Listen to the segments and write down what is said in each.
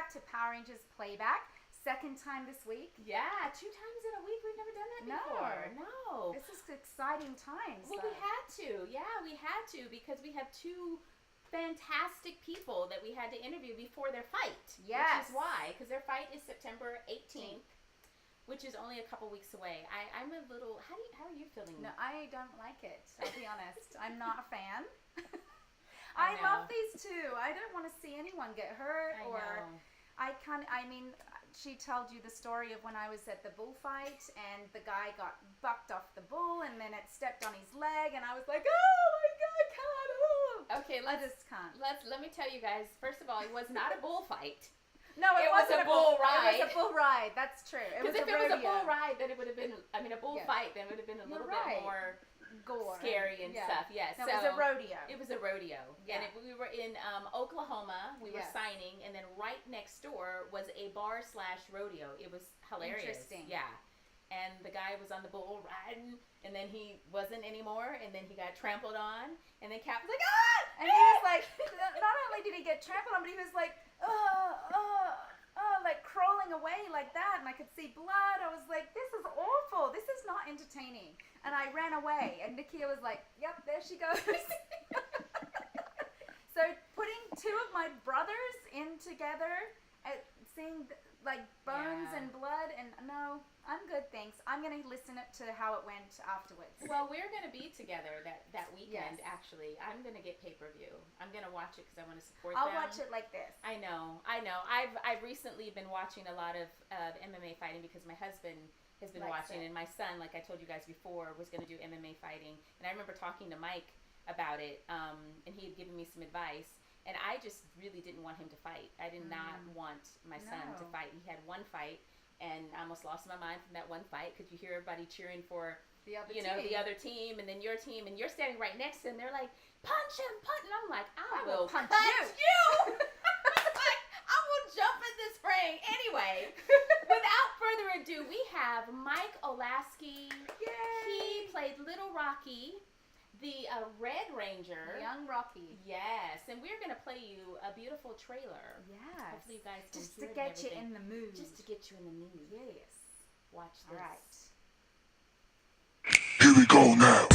back to Power Rangers Playback. Second time this week. Yeah, 2 times in a week. We've never done that before. No. This is exciting times. Well, we had to. Yeah, we had to because we have 2 fantastic people that we had to interview before their fight. Yes. Which is why, because their fight is September 18th, which is only a couple weeks away. I'm a little. How are you feeling? No, I don't like it. I'll be honest. I'm not a fan. I love these 2. I don't want to see anyone get hurt she told you the story of when I was at the bullfight and the guy got bucked off the bull and then it stepped on his leg and I was like, oh my God, I can't. Okay, I just can't. Let me tell you guys. First of all, it was not a bullfight. No, it wasn't a bull ride. It was a bull ride. That's true. Because if it was a bull ride, then it would have been. I mean, a bull fight, then it would have been a little bit more gore, scary and stuff. Yes. No, it was a rodeo. It was a rodeo. Yeah. And we were in Oklahoma. We were signing, and then right next door was a bar/rodeo. It was hilarious. Interesting. Yeah. And the guy was on the bull riding, and then he wasn't anymore, and then he got trampled on, and then Cap was like, ah! And he was like, not only did he get trampled on, but he was like, like crawling away like that, and I could see blood. I was like, this is awful. This is not entertaining. And I ran away, and Nikia was like, yep, there she goes. So putting 2 of my brothers in together, seeing like bones and blood, and no, I'm good, thanks. I'm going to listen to how it went afterwards. Well, we're going to be together that weekend, actually. I'm going to get pay-per-view. I'm going to watch it because I want to support them. I'll watch it like this. I know. I've recently been watching a lot of MMA fighting because my husband has been watching, and my son, like I told you guys before, was going to do MMA fighting. And I remember talking to Mike about it, and he had given me some advice. And I just really didn't want him to fight. I did not want my son to fight. He had 1 fight, and I almost lost my mind from that 1 fight because you hear everybody cheering for the other team, and then your team, and you're standing right next to him. They're like, punch him, punch! And I'm like, I will punch you. Like, I will jump in this ring. Anyway, without further ado, we have Mike Olaskey. Yay! He played Little Rocky, the Red Ranger. Young Rocky. Yes, and we're going to play you a beautiful trailer. Yes. Hopefully you guys can just hear to get you everything. in the mood. Just to get you in the mood. Yes. Watch this. All right. Here we go now.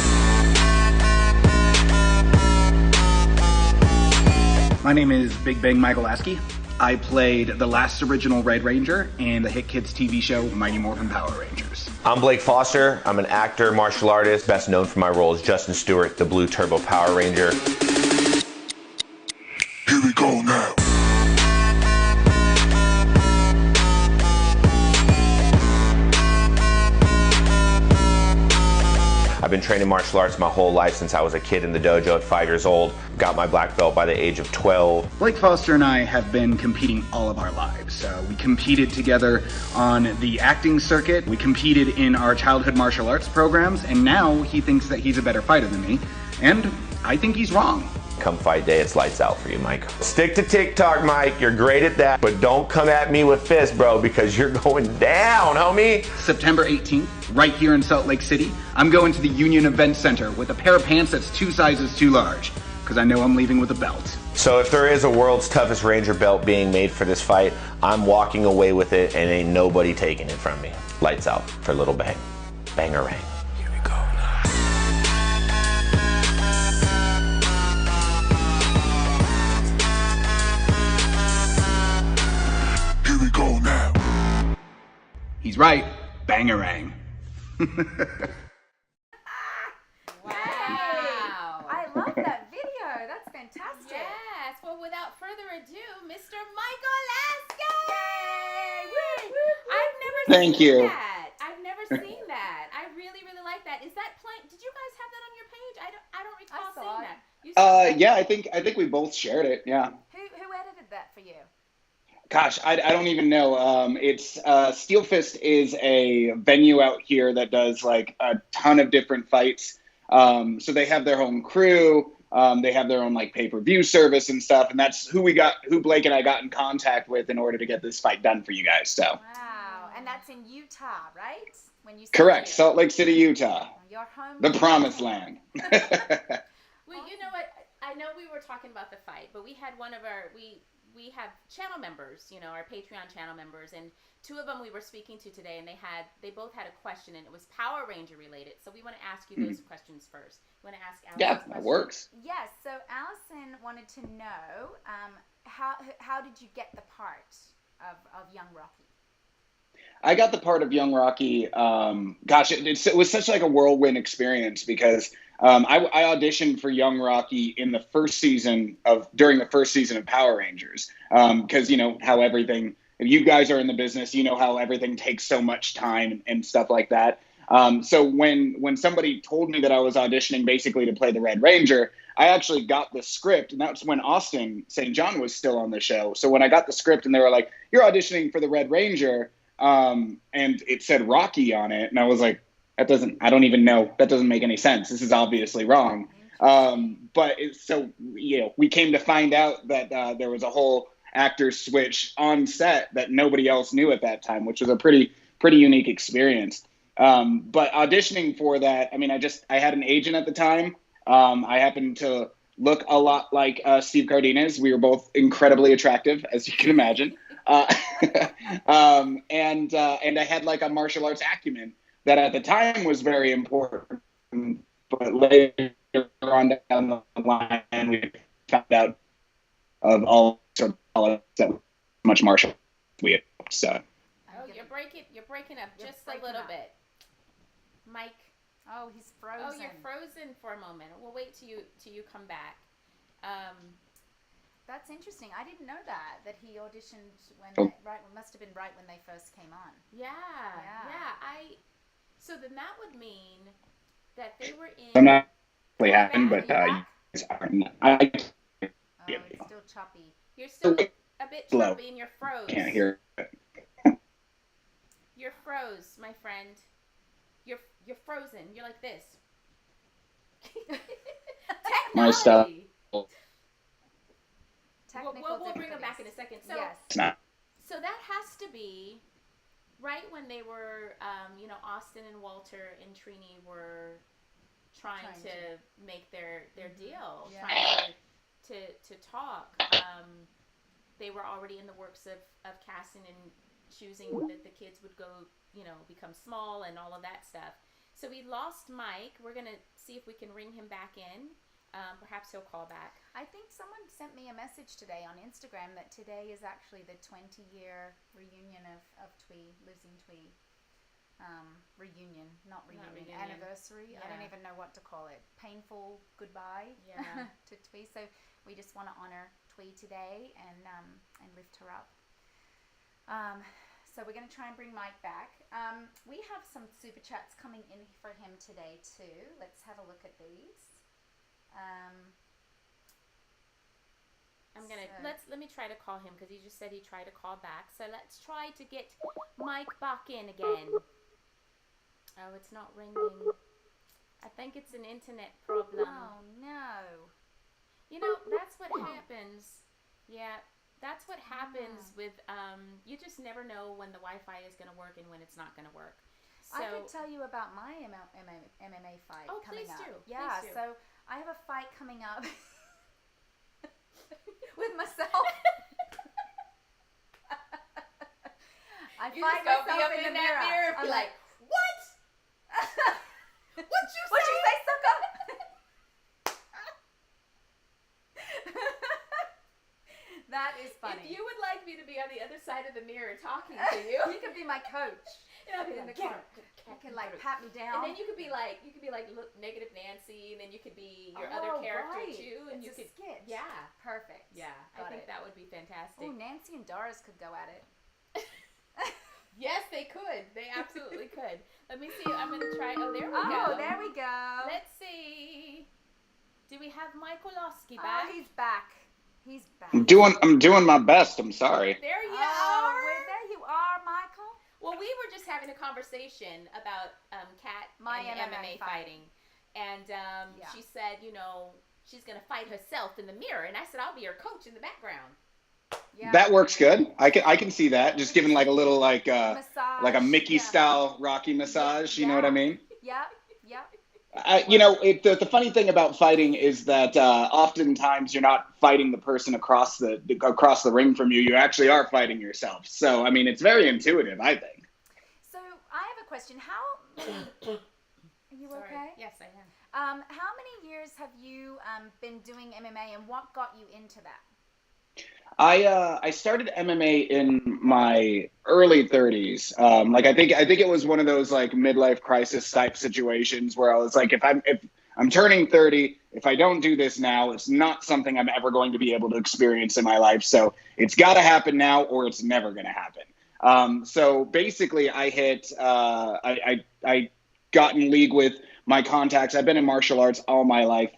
My name is Big Bang Mike Olaskey. I played the last original Red Ranger in the hit kids TV show Mighty Morphin Power Rangers. I'm Blak Foster. I'm an actor, martial artist, best known for my role as Justin Stewart, the Blue Turbo Power Ranger. Here we go now. I've been training martial arts my whole life since I was a kid in the dojo at 5 years old. Got my black belt by the age of 12. Blak Foster and I have been competing all of our lives. We competed together on the acting circuit. We competed in our childhood martial arts programs, and now he thinks that he's a better fighter than me, and I think he's wrong. Come fight day, it's lights out for you, Mike. Stick to TikTok, Mike. You're great at that, but don't come at me with fists, bro, because you're going down, homie. September 18th, right here in Salt Lake City, I'm going to the Union Event Center with a pair of pants that's 2 sizes too large, because I know I'm leaving with a belt. So if there is a world's toughest Ranger belt being made for this fight, I'm walking away with it and ain't nobody taking it from me. Lights out for Little Bang. Bangarang. Here we go now. Here we go now. He's right. Bangarang. Wow. I love that video. That's fantastic. Yes. Well, without further ado, Mr. Mike Olaskey. Yay! Woo, woo, I've never Thank seen you. that. I've never seen that. I really, really like that. Is that plain? Did you guys have that on your page? I don't recall saw seeing it. that. You saw that? Yeah, I think we both shared it. Yeah. Who edited that for you? Gosh, I don't even know. It's Steel Fist is a venue out here that does like a ton of different fights. So they have their own crew. They have their own like pay-per-view service and stuff, and that's who Blak and I got in contact with in order to get this fight done for you guys. So. Wow, and that's in Utah, right? When you Correct, here. Salt Lake City, Utah, Your home. the promised land. Well, you know what? I know we were talking about the fight, but we had one of our we have channel members, you know, our Patreon channel members, and two of them we were speaking to today, and they both had a question, and it was Power Ranger related. So we want to ask you those questions first. You want to ask Allison? Yeah, that works. Yes. So Allison wanted to know how did you get the part of young Rocky? I got the part of young Rocky. It was such like a whirlwind experience because I auditioned for young Rocky during the first season of Power Rangers. Because you know how everything. If you guys are in the business, you know how everything takes so much time and stuff like that. So when somebody told me that I was auditioning basically to play the Red Ranger, I actually got the script, and that's when Austin St. John was still on the show. So when I got the script and they were like, "You're auditioning for the Red Ranger," and it said Rocky on it, and I was like, I don't even know. That doesn't make any sense. This is obviously wrong. We came to find out that there was a whole actor switch on set that nobody else knew at that time, which was a pretty unique experience. But auditioning for that, I mean, I had an agent at the time. I happened to look a lot like Steve Cardenas. We were both incredibly attractive, as you can imagine. And I had like a martial arts acumen that at the time was very important. But later on down the line, we found out of all sort of that much martial we had. So. Oh, you're breaking up just a little bit, Mike. Oh, he's frozen. Oh, you're frozen for a moment. We'll wait till you come back. That's interesting. I didn't know that he auditioned must have been right when they first came on. Yeah. So then that would mean that they were in. I'm not really happened, but it's still choppy. You're still a bit choppy, and you're froze. Can't hear it. You're froze, my friend. You're frozen. You're like this. Technology. My stuff. We'll bring them back in a second. So, yes. So that has to be right when they were, Austin and Walter and Trini were trying to make their deal, trying to talk. They were already in the works of casting and choosing that the kids would go, become small and all of that stuff. So we lost Mike. We're going to see if we can ring him back in. Perhaps he'll call back. I think someone sent me a message today on Instagram that today is actually the 20-year reunion of Twee, losing Twee. Reunion, not reunion. Anniversary. Yeah. I don't even know what to call it. Painful goodbye to Twee. So we just want to honor Twee today and lift her up. So we're going to try and bring Mike back. We have some super chats coming in for him today too. Let's have a look at these. Let me try to call him because he just said he tried to call back. So let's try to get Mike back in again. Oh, it's not ringing. I think it's an internet problem. Oh no. That's what happens. Yeah, that's what happens with you just never know when the Wi-Fi is going to work and when it's not going to work. So, I could tell you about my MMA fight coming up. Do. Yeah, please do. So I have a fight coming up with myself. I find myself in the mirror. I'm like, what? What'd you say, sucker? That is funny. If you would like me to be on the other side of the mirror talking to you, you could be my coach. And I'll be in the car. You can pat me down. And then you could be like Negative Nancy, and then you could be your other character too. And it's you could skit. Yeah. Perfect. Yeah. I think that would be fantastic. Oh, Nancy and Doris could go at it. Yes, they could. They absolutely could. Let me see. I'm gonna try. Oh, there we go. Oh, there we go. Let's see. Do we have Mike Olaskey back? Oh, he's back. He's back. I'm doing my best. I'm sorry. There you are. There you are, Michael. Well, we were just having a conversation about Kat and MMA fighting. And she said, she's going to fight herself in the mirror. And I said, I'll be her coach in the background. Yeah. That works good. I can see that. Just giving like a little massage, like a Mickey style Rocky massage. You know what I mean? Yep. The funny thing about fighting is that oftentimes you're not fighting the person across the ring from you. You actually are fighting yourself. So, I mean, it's very intuitive, I think. So, I have a question. Are you okay? Yes, I am. How many years have you been doing MMA, and what got you into that? I started MMA in my early 30s. I think it was one of those like midlife crisis type situations where I was like, if I'm turning 30, if I don't do this now, it's not something I'm ever going to be able to experience in my life. So it's got to happen now, or it's never going to happen. So basically, I got in league with my contacts. I've been in martial arts all my life,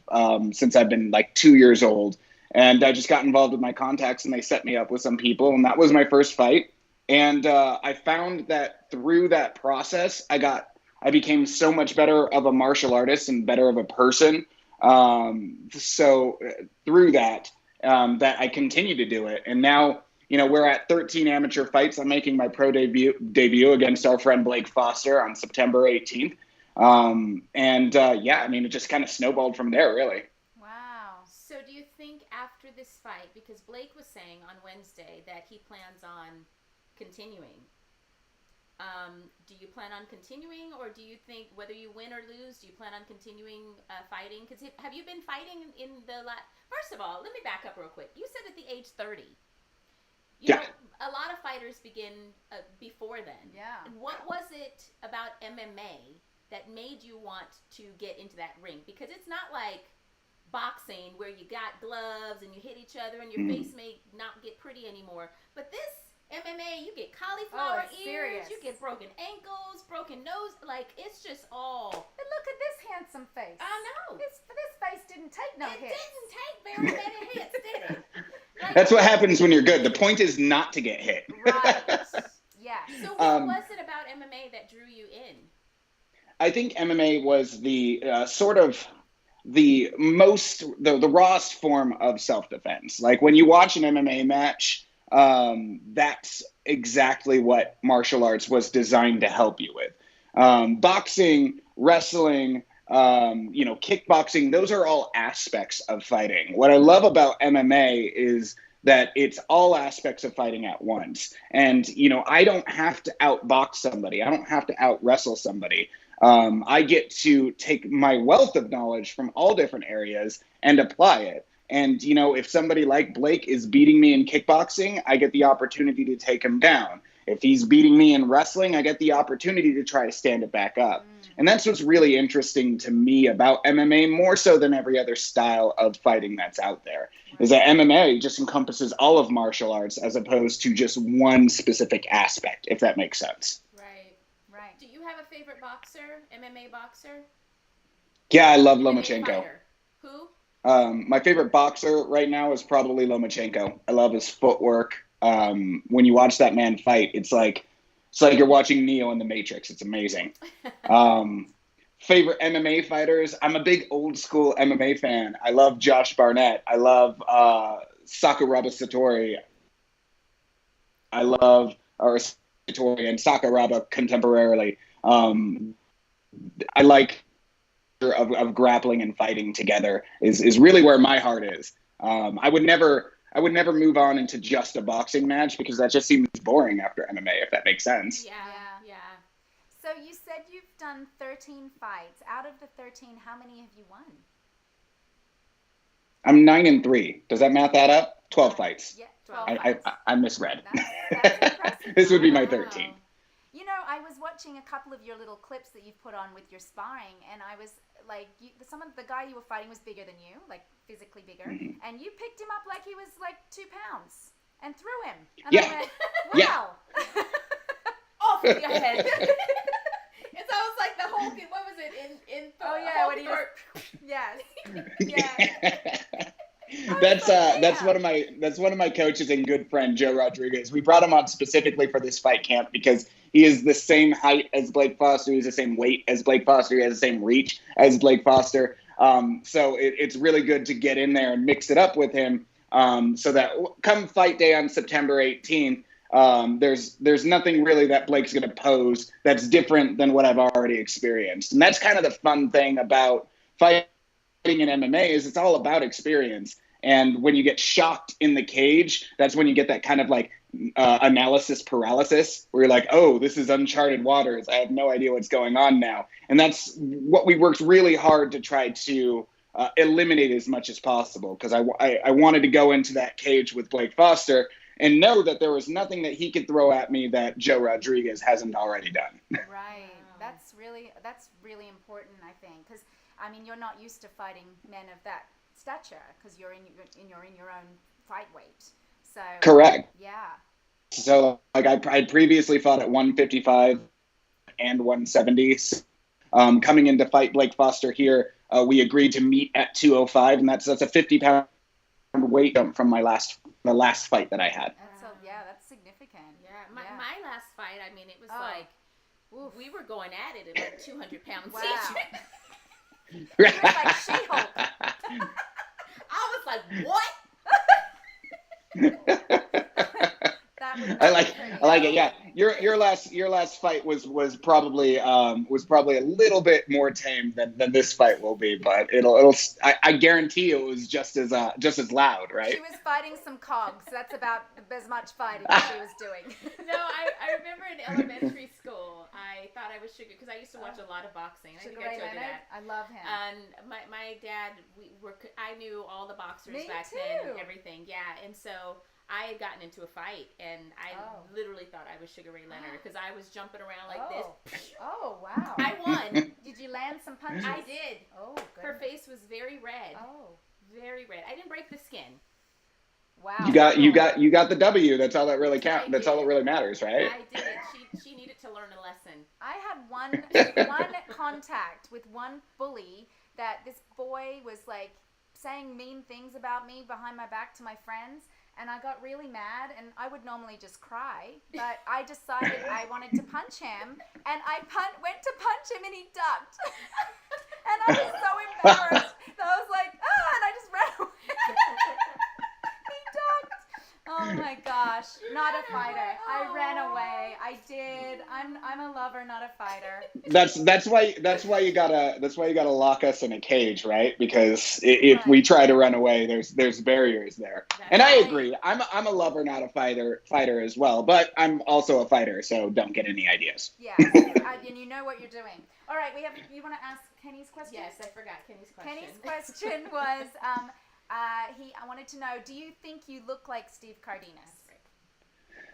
since I've been like 2 years old. And I just got involved with my contacts, and they set me up with some people, and that was my first fight. And I found that through that process, I became so much better of a martial artist and better of a person. So through that I continue to do it. And now, we're at 13 amateur fights. I'm making my pro debut against our friend Blak Foster on September 18th. It just kind of snowballed from there, really. So do you think after this fight, because Blake was saying on Wednesday that he plans on continuing, do you plan on continuing, or do you think whether you win or lose, do you plan on continuing fighting? Because have you been fighting in the First of all, let me back up real quick. You said at the age 30. You know, a lot of fighters begin before then. Yeah. What was it about MMA that made you want to get into that ring? Because it's not like boxing where you got gloves and you hit each other and your face may not get pretty anymore. But this MMA, you get cauliflower ears, serious. You get broken ankles, broken nose. Like, it's just all. But look at this handsome face. I know. This face didn't take no hits. It didn't take very many hits, did it? Like, that's what happens when you're good. The point is not to get hit. Right. Yeah. So what was it about MMA that drew you in? I think MMA was the the rawest form of self-defense. Like when you watch an MMA match, that's exactly what martial arts was designed to help you with. Boxing, wrestling, kickboxing, those are all aspects of fighting. What I love about MMA is that it's all aspects of fighting at once. And, I don't have to outbox somebody. I don't have to out-wrestle somebody. I get to take my wealth of knowledge from all different areas and apply it. And, if somebody like Blake is beating me in kickboxing, I get the opportunity to take him down. If he's beating me in wrestling, I get the opportunity to try to stand it back up. And that's what's really interesting to me about MMA, more so than every other style of fighting that's out there, is that MMA just encompasses all of martial arts as opposed to just one specific aspect, if that makes sense. Right. Do you have a favorite boxer, MMA boxer? Yeah, I love Lomachenko. Who? My favorite boxer right now is probably Lomachenko. I love his footwork. When you watch that man fight, it's like you're watching Neo in the Matrix. It's amazing. Favorite MMA fighters? I'm a big old school MMA fan. I love Josh Barnett. I love Sakuraba Satori. I love Satori and Sakuraba contemporarily. I like of grappling and fighting together is really where my heart is. I would never move on into just a boxing match because that just seems boring after MMA, if that makes sense. Yeah. So you said you've done 13 fights. Out of the 13, how many have you won? I'm 9-3. Does that math add up? 12 fights. Yeah, 12 fights. I misread. That's impressive. This would be my 13. I was watching a couple of your little clips that you've put on with your sparring, and I was like, the guy you were fighting was bigger than you, like physically bigger, and you picked him up like he was like 2 pounds and threw him. And I went, wow. Off with your head. It's almost like the whole, what was it, when he was, yes. That's one of my coaches and good friend, Joe Rodriguez. We brought him on specifically for this fight camp because he is the same height as Blak Foster. He's the same weight as Blak Foster. He has the same reach as Blak Foster. So it's really good to get in there and mix it up with him so that come fight day on September 18th, There's nothing really that Blake's going to pose that's different than what I've already experienced. And that's kind of the fun thing about fighting in MMA is it's all about experience. And when you get shocked in the cage, that's when you get that kind of like analysis paralysis where you're like, oh, this is uncharted waters. I have no idea what's going on now. And that's what we worked really hard to try to eliminate as much as possible, because I wanted to go into that cage with Blak Foster and know that there was nothing that he could throw at me that Joe Rodriguez hasn't already done. Right. That's really important, I think, because I mean, you're not used to fighting men of that stature because you're in your own fight weight. So correct. Yeah. So like I previously fought at 155 and 170. Coming in to fight Blak Foster here, we agreed to meet at 205, and that's a 50-pound weight jump from the last fight that I had. That's significant. Yeah, my last fight, I mean, it was like, oof, we were going at it at like 200 pounds each. You're like She-Hulk. I was like, what? I like it. Yeah, your last fight was probably a little bit more tame than this fight will be, but I guarantee it was just as loud, right? She was fighting some cogs. That's about as much fighting as she was doing. No, I remember in elementary school, I thought I was Sugar because I used to watch a lot of boxing. I think I told you that. I love him. And my dad, I knew all the boxers back then and everything. Yeah, and so I had gotten into a fight, and I literally thought I was Sugar Ray Leonard because I was jumping around like this. Oh, wow. I won. Did you land some punches? I did. Oh, good. Her face was very red. Oh. Very red. I didn't break the skin. Wow. You got the W. That's all that really counts. That's all that really matters, right? I did. She needed to learn a lesson. I had one contact with one bully that this boy was like saying mean things about me behind my back to my friends. And I got really mad, and I would normally just cry, but I decided I wanted to punch him, and I went to punch him, and he ducked. And I was so embarrassed that I was like, and I just ran away. He ducked. Oh my gosh, not a fighter. I ran away. I did. I'm a lover, not a fighter. That's why you gotta lock us in a cage, right? Because if we try to run away, there's barriers there. And I agree. I'm a lover, not a fighter as well. But I'm also a fighter, so don't get any ideas. Yeah, and you know what you're doing. All right, you want to ask Kenny's question? Yes, I forgot Kenny's question. Kenny's question was, I wanted to know, do you think you look like Steve Cardenas?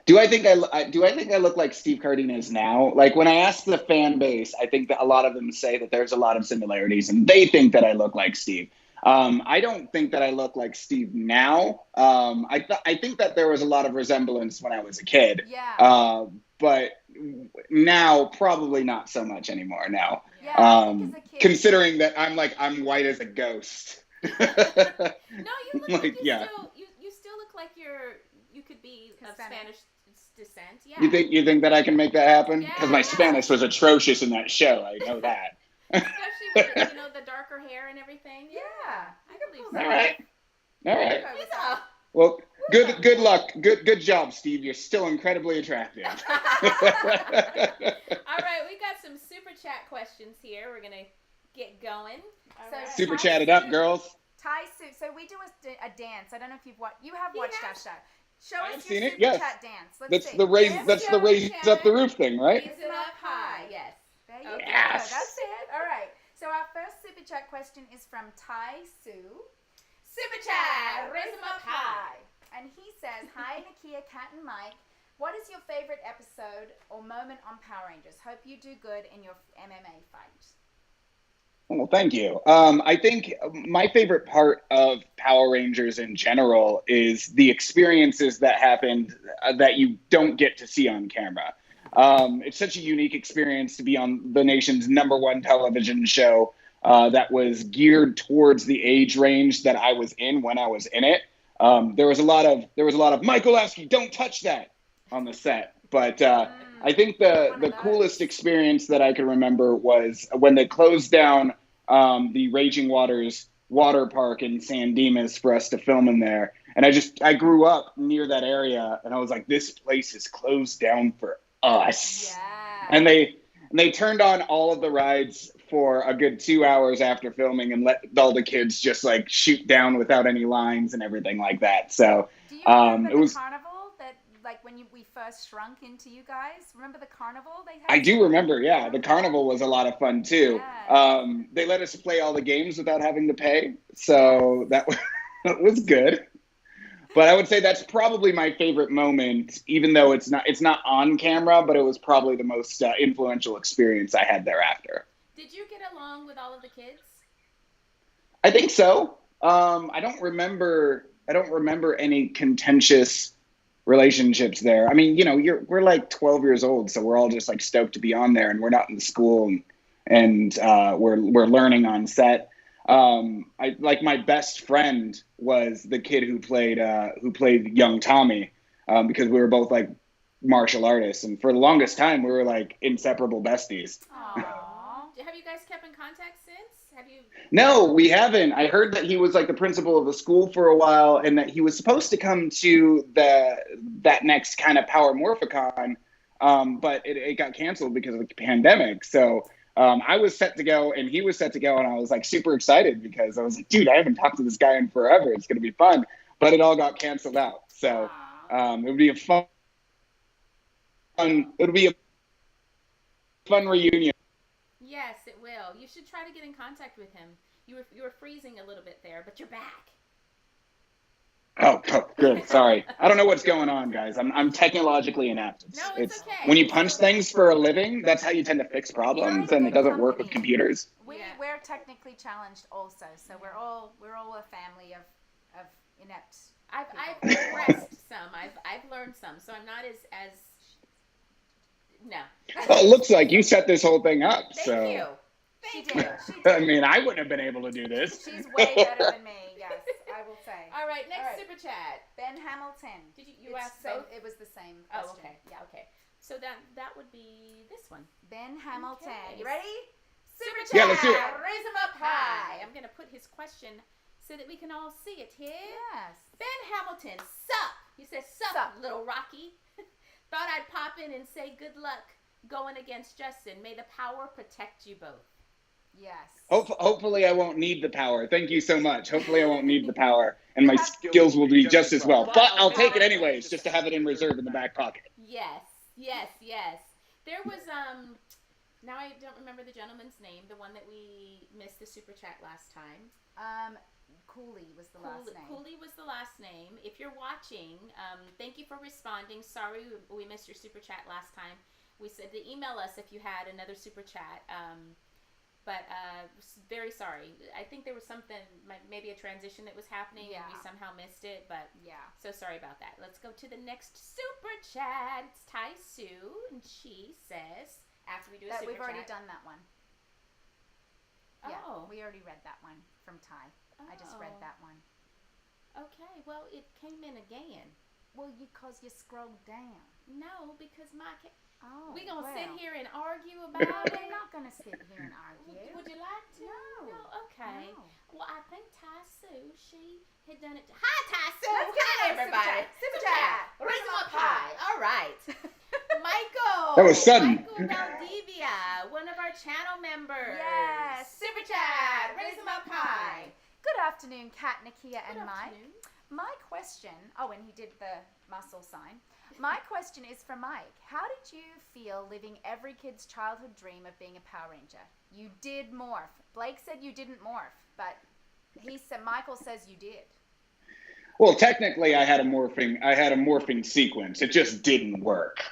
Do I think I look like Steve Cardenas now? Like when I ask the fan base, I think that a lot of them say that there's a lot of similarities, and they think that I look like Steve. I don't think that I look like Steve now. I think that there was a lot of resemblance when I was a kid. Yeah. But now probably not so much anymore. Now, considering that I'm white as a ghost. No, you look like you still look like you could be of Spanish descent. Yeah. You think that I can make that happen? Because my Yeah. Spanish was atrocious in that show. I know that. Especially with the darker hair and everything. Yeah. I believe so. All right. Yeah. Well, good luck. Good job, Steve. You're still incredibly attractive. All right, we got some super chat questions here. We're gonna get going. Super chat it up, girls. Thai soup. So we do a dance. I don't know if you've watched. You have watched our show. Show I've us seen your it, super yes. chat dance. Let's That's see. the raise up the roof thing, right? Raise it up high. Yes. There you go. Yes. That's it. All right. So our first super chat question is from Thai Sue. Super chat. Raise them up high. And he says, "Hi Nakia, Kat, and Mike. What is your favorite episode or moment on Power Rangers? Hope you do good in your MMA fight." Well, thank you. I think my favorite part of Power Rangers in general is the experiences that happened that you don't get to see on camera. It's such a unique experience to be on the nation's #1 television show that was geared towards the age range that I was in when I was in it. There was a lot of Mike Olaskey, don't touch that on the set. But I think the coolest experience that I can remember was when they closed down the Raging Waters water park in San Dimas for us to film in there. And I grew up near that area, and I was like, this place is closed down for us. Yeah. And they turned on all of the rides for a good 2 hours after filming and let all the kids just like shoot down without any lines and everything like that. So do you remember it was the carnival that like when we first shrunk into you guys? Remember the carnival they had? I do remember, yeah. The carnival was a lot of fun too. Yeah. They let us play all the games without having to pay, so that was good. But I would say that's probably my favorite moment, even though it's not on camera, but it was probably the most influential experience I had thereafter. Did you get along with all of the kids? I think so. I don't remember any contentious relationships there. I mean, we're like 12 years old, so we're all just like stoked to be on there, and we're not in school, and we're learning on set. My best friend was the kid who played young Tommy, because we were both like martial artists, and for the longest time we were like inseparable besties. Aww. Have you guys kept in contact since? Have you? No, we haven't. I heard that he was like the principal of the school for a while, and that he was supposed to come to that next kind of Power Morphicon, but it got canceled because of the pandemic. So I was set to go, and he was set to go, and I was like super excited because I was like, dude, I haven't talked to this guy in forever. It's gonna be fun, but it all got canceled out. So it would be a fun reunion. Yes, it will. You should try to get in contact with him. You were freezing a little bit there, but you're back. Oh, good. Sorry. I don't know what's going on, guys. I'm technologically inept. It's okay. When you punch things for a living, that's how you tend to fix problems, and it doesn't work with computers. We're technically challenged also, so we're all a family of inept. I've progressed some. I've learned some, so I'm not as no. Well, it looks like you set this whole thing up. Thank you. She did. I mean, I wouldn't have been able to do this. She's way better than me. Yes, I will say. All right, next super chat. Ben Hamilton. Did you ask? It was the same question. Oh, okay. Yeah. Okay. So that would be this one. Ben Hamilton. Okay. You ready? Super chat. Yeah, let's do it. Raise him up high. I'm gonna put his question so that we can all see it here. Yes. Ben Hamilton, sup? He says, sup, little Rocky. Thought I'd pop in and say good luck going against Justin. May the power protect you both. Yes. Hopefully I won't need the power. Thank you so much. Hopefully I won't need the power, and my skills will be just as well. But I'll take it anyways, just to have it in reserve in the back pocket. Yes. There was now I don't remember the gentleman's name, the one that we missed the super chat last time. Cooley was the last name. Cooley was the last name. If you're watching, thank you for responding. Sorry we missed your super chat last time. We said to email us if you had another super chat. But very sorry. I think there was something, maybe a transition that was happening, and we somehow missed it. But so sorry about that. Let's go to the next super chat. It's Ty Sue, and she says, after we do a super chat. We've already done that one. Oh. Yeah, we already read that one from Ty. I just read that one. Okay, well, it came in again. Well, because you scrolled down. No, because Oh, we gonna sit here and argue No, about we're it? not gonna sit here and argue. Would you like to? No. Okay. No. Well, I think Ty Sue, she had done it. Hi, Ty Sue. Let's get Hi, another everybody. super chat. Raise them up high. All right. Michael. That was sudden. Michael Valdivia, one of our channel members. Yes. Super chat. Raise them up high. Good afternoon, Kat, Nakia, and Good Mike. afternoon. My question, and he did the muscle sign. My question is for Mike. How did you feel living every kid's childhood dream of being a Power Ranger? You did morph. Blake said you didn't morph, but Michael says you did. Well, technically I had a morphing sequence. It just didn't work.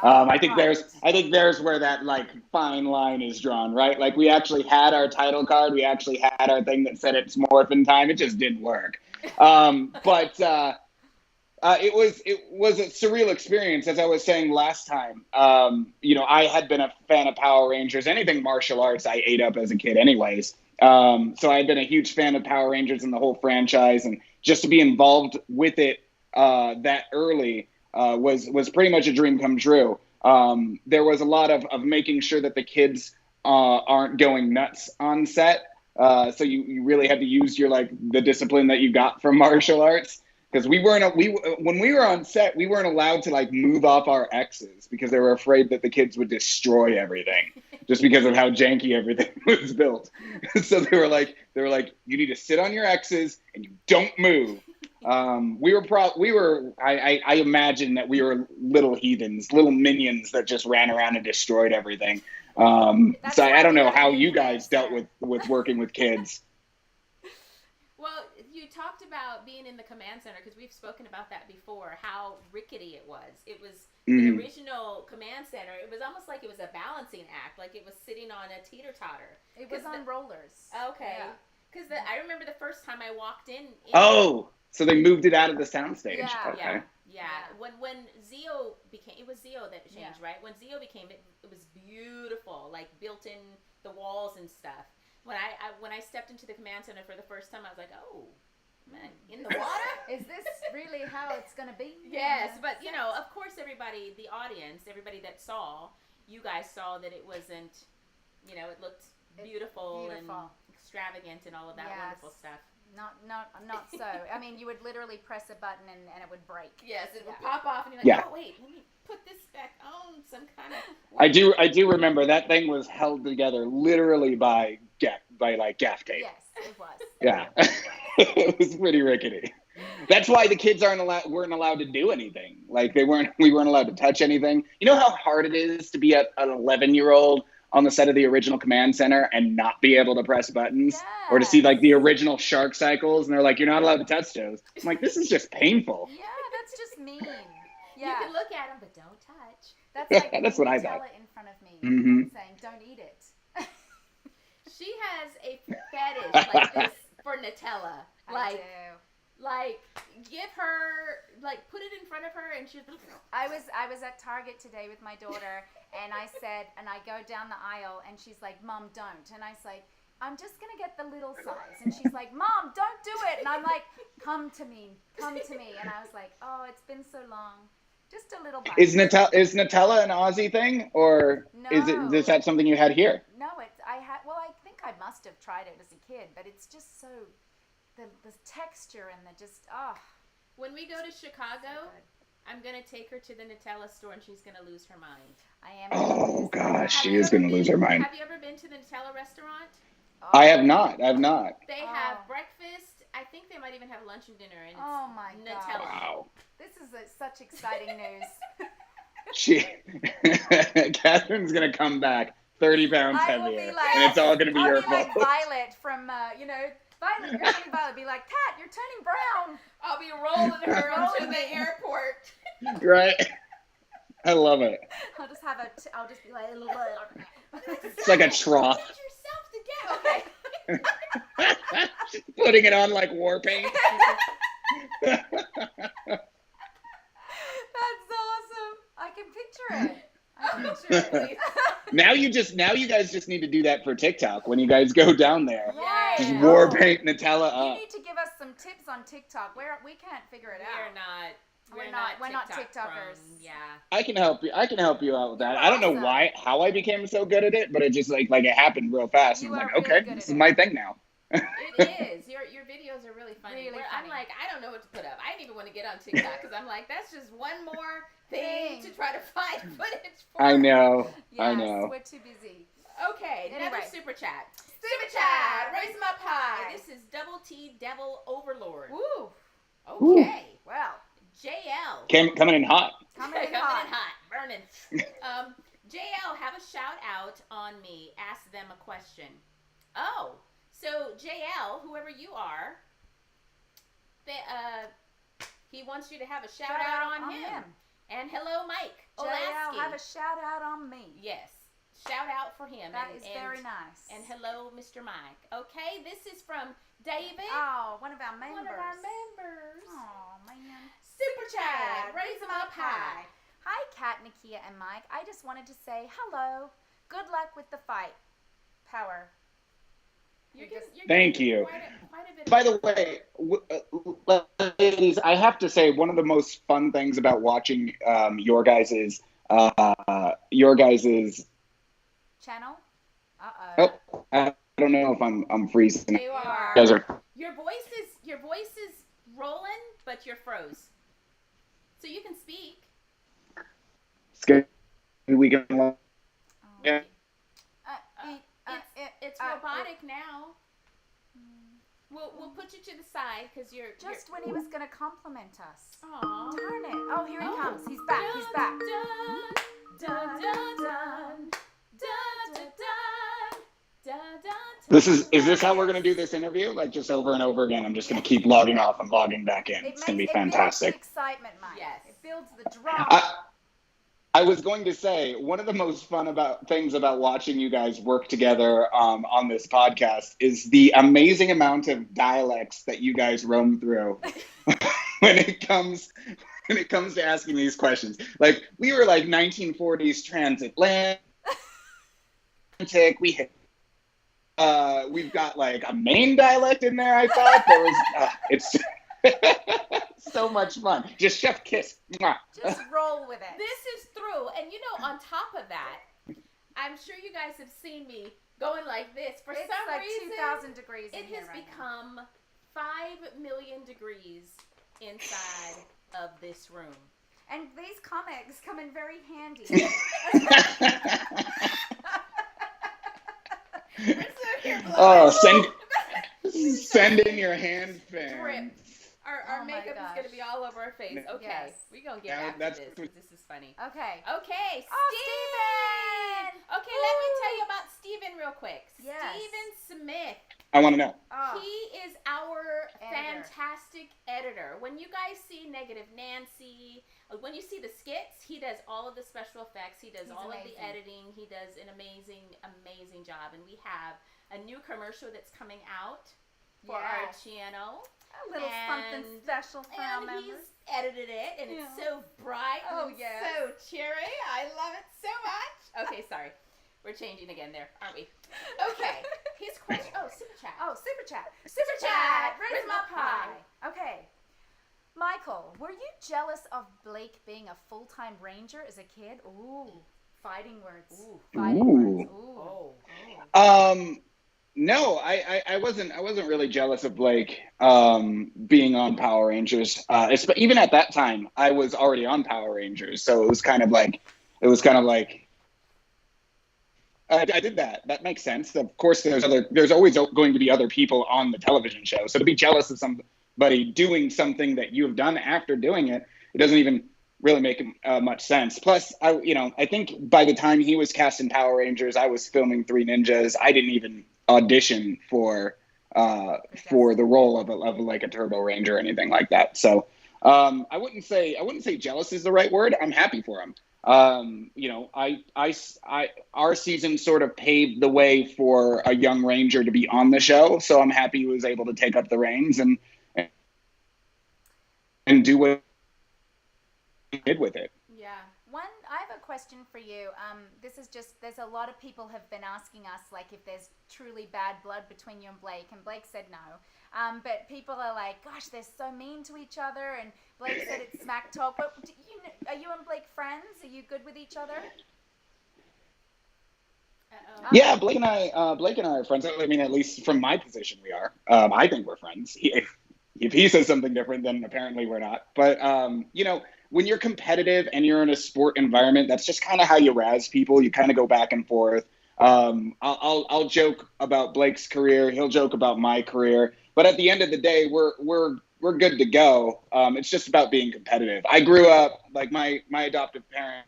I think there's where that like fine line is drawn, right? Like we actually had our title card, we actually had our thing that said it's morphin' time. It just didn't work. But it was a surreal experience, as I was saying last time. I had been a fan of Power Rangers. Anything martial arts I ate up as a kid anyways. So I had been a huge fan of Power Rangers and the whole franchise, and just to be involved with it that early was pretty much a dream come true. There was a lot of making sure that the kids aren't going nuts on set. So you really had to use the discipline that you got from martial arts because when we were on set, we weren't allowed to like move off our X's because they were afraid that the kids would destroy everything just because of how janky everything was built. So they were like, you need to sit on your X's and you don't move. I imagine that we were little heathens, little minions that just ran around and destroyed everything. So I don't know how you guys dealt with working with kids. Well, you talked about being in the command center because we've spoken about that before, how rickety it was. It was the original command center. It was almost like it was a balancing act, like it was sitting on a teater-totter. It was on rollers. Okay. Because I remember the first time I walked in. Oh, so they moved it out of the soundstage. Yeah. Okay. Yeah. When Zeo became, it was Zeo that changed, right? When Zeo became, it was beautiful, like built in the walls and stuff. When I stepped into the command center for the first time, I was like, oh, man, in the water? Is this really how it's going to be? Yes, but, you know, of course, everybody, the audience, everybody that saw, you guys saw that it wasn't, you know, it looked beautiful and extravagant and all of that wonderful stuff. Not so. I mean, you would literally press a button and it would break. Yes, it would pop off and you're like, oh, wait, let me put this back on some kind of... I do remember that thing was held together literally by gaff tape. Yes, it was. Yeah. It was pretty rickety. That's why the kids weren't allowed to do anything. Like we weren't allowed to touch anything. You know how hard it is to be an 11-year-old on the set of the original command center and not be able to press buttons? Yes. Or to see like the original shark cycles and they're like, you're not allowed to touch those. I'm like, this is just painful. Yeah, that's just mean. Yeah. You can look at them, but don't touch. That's like that's what I Nutella thought. in front of me saying, don't eat it. She has a fetish like this for Nutella. I do. Like, give her, like, put it in front of her and she's... I was at Target today with my daughter and I said, and I go down the aisle and she's like, Mom, don't. And I was like, I'm just going to get the little size. And she's like, Mom, don't do it. And I'm like, come to me. And I was like, oh, it's been so long. Just a little bite. Is Nutella an Aussie thing, or is that something you had here? No, I think I must have tried it as a kid, but it's just so the texture and the just When we go to Chicago, I'm gonna take her to the Nutella store and she's gonna lose her mind. I am. Oh gosh, she is gonna lose her mind. Have you ever been to the Nutella restaurant? I have not. They have breakfast. I think they might even have lunch and dinner. And oh my Nutella. God. Wow. This is such exciting news. Catherine's gonna come back 30 pounds heavier, and it's all gonna be your fault. Like Violet from Violet, you're turning Violet. Be like, Kat, you're turning brown. I'll be rolling her into the airport. Right. I love it. I'll just be like, it's like a trough. Get yourself together. Okay. She's putting it on like war paint. That's awesome. I can picture it. Now you guys just need to do that for TikTok when you guys go down there. Right. Just war paint Nutella up. You need to give us some tips on TikTok. We can't figure it out. We're not TikTokers. Yeah. I can help you out with that. I don't know how I became so good at it, but it just like it happened real fast. And I was like, okay, this is my thing now. It is. Your videos are really funny. Really funny. I'm like, I don't know what to put up. I didn't even want to get on TikTok because I'm like, that's just one more thing to try to find footage for. I know. Yes, I know. We're too busy. Okay, another super chat. Super chat. Raise them up high. This is Double T Devil Overlord. Woo. Okay. Well. JL. Coming in hot. Coming in hot. Burning. JL, have a shout out on me. Ask them a question. Oh, so JL, whoever you are, he wants you to have a shout out on him. And hello, Mike Olaskey. JL, have a shout out on me. Yes. Shout out for him. That is very nice. And hello, Mr. Mike. Okay, this is from David. Oh, one of our members. Oh, man. Super chat. Raise them up high. Hi, Kat, Nakia, and Mike. I just wanted to say hello. Good luck with the fight. Power. Thank you. Quite a bit By the way, ladies, I have to say one of the most fun things about watching your guys's channel. Oh, I don't know if I'm freezing. You are. You guys are. Your voice is rolling, but but you're froze. So you can speak. It's good. We can. Yeah. It's robotic now. We'll put you to the side because you're when he was gonna compliment us. Aww. Darn it! Oh, here he comes. He's back. He's back. Is this how we're gonna do this interview? Like just over and over again? I'm just gonna keep logging off and logging back in. It's gonna be fantastic. It builds the excitement, Mike. Yes. It builds the drama. I was going to say, one of the most fun things about watching you guys work together on this podcast is the amazing amount of dialects that you guys roam through when it comes to asking these questions. Like, we were like 1940s transatlantic. We've got like a Maine dialect in there. I thought there was. It's so much fun. Just chef kiss. Mwah. Just roll with it. This is through. And on top of that, I'm sure you guys have seen me going like this. For some like reason, 2,000 degrees it has become 5 million degrees inside of this room. And these comics come in very handy. Send in your hand fan. Our makeup is going to be all over our face. Okay, yes. We're going to get back to this. This is funny. Okay. Steven! Okay, let me tell you about Steven real quick. Yes. Steven Smith. I want to know. He is our fantastic editor. When you guys see Negative Nancy, when you see the skits, he does all of the special effects. He does of the editing. He does an amazing, amazing job. And we have a new commercial that's coming out for our channel. A little something special for our members. He's edited it, and it's so bright and so cheery. I love it so much. Okay, sorry. We're changing again there, aren't we? Okay. His question. Super chat. Super chat. Super chat. Raise my pie. Okay. Michael, were you jealous of Blake being a full-time ranger as a kid? Ooh. Fighting words. Fighting words. No, I wasn't really jealous of Blake being on Power Rangers. Even at that time, I was already on Power Rangers, so it was kind of like I did that. That makes sense. Of course, there's always going to be other people on the television show. So to be jealous of somebody doing something that you have done after doing it, it doesn't even really make much sense. Plus, I think by the time he was cast in Power Rangers, I was filming Three Ninjas. I didn't even audition for the role of like a Turbo Ranger or anything like that. So I wouldn't say jealous is the right word. I'm happy for him. Our season sort of paved the way for a young Ranger to be on the show. So I'm happy he was able to take up the reins and do what he did with it. Yeah. I have a question for you. There's a lot of people have been asking us, like, if there's truly bad blood between you and Blake said no. But people are like, gosh, they're so mean to each other, and Blake said it's smack talk. But are you and Blake friends? Are you good with each other? Yeah, Blake and I are friends. I mean, at least from my position, we are. I think we're friends. If he says something different, then apparently we're not. But when you're competitive and you're in a sport environment, that's just kind of how you razz people. You kind of go back and forth. I'll joke about Blake's career. He'll joke about my career. But at the end of the day, we're good to go. It's just about being competitive. I grew up, like my adoptive parents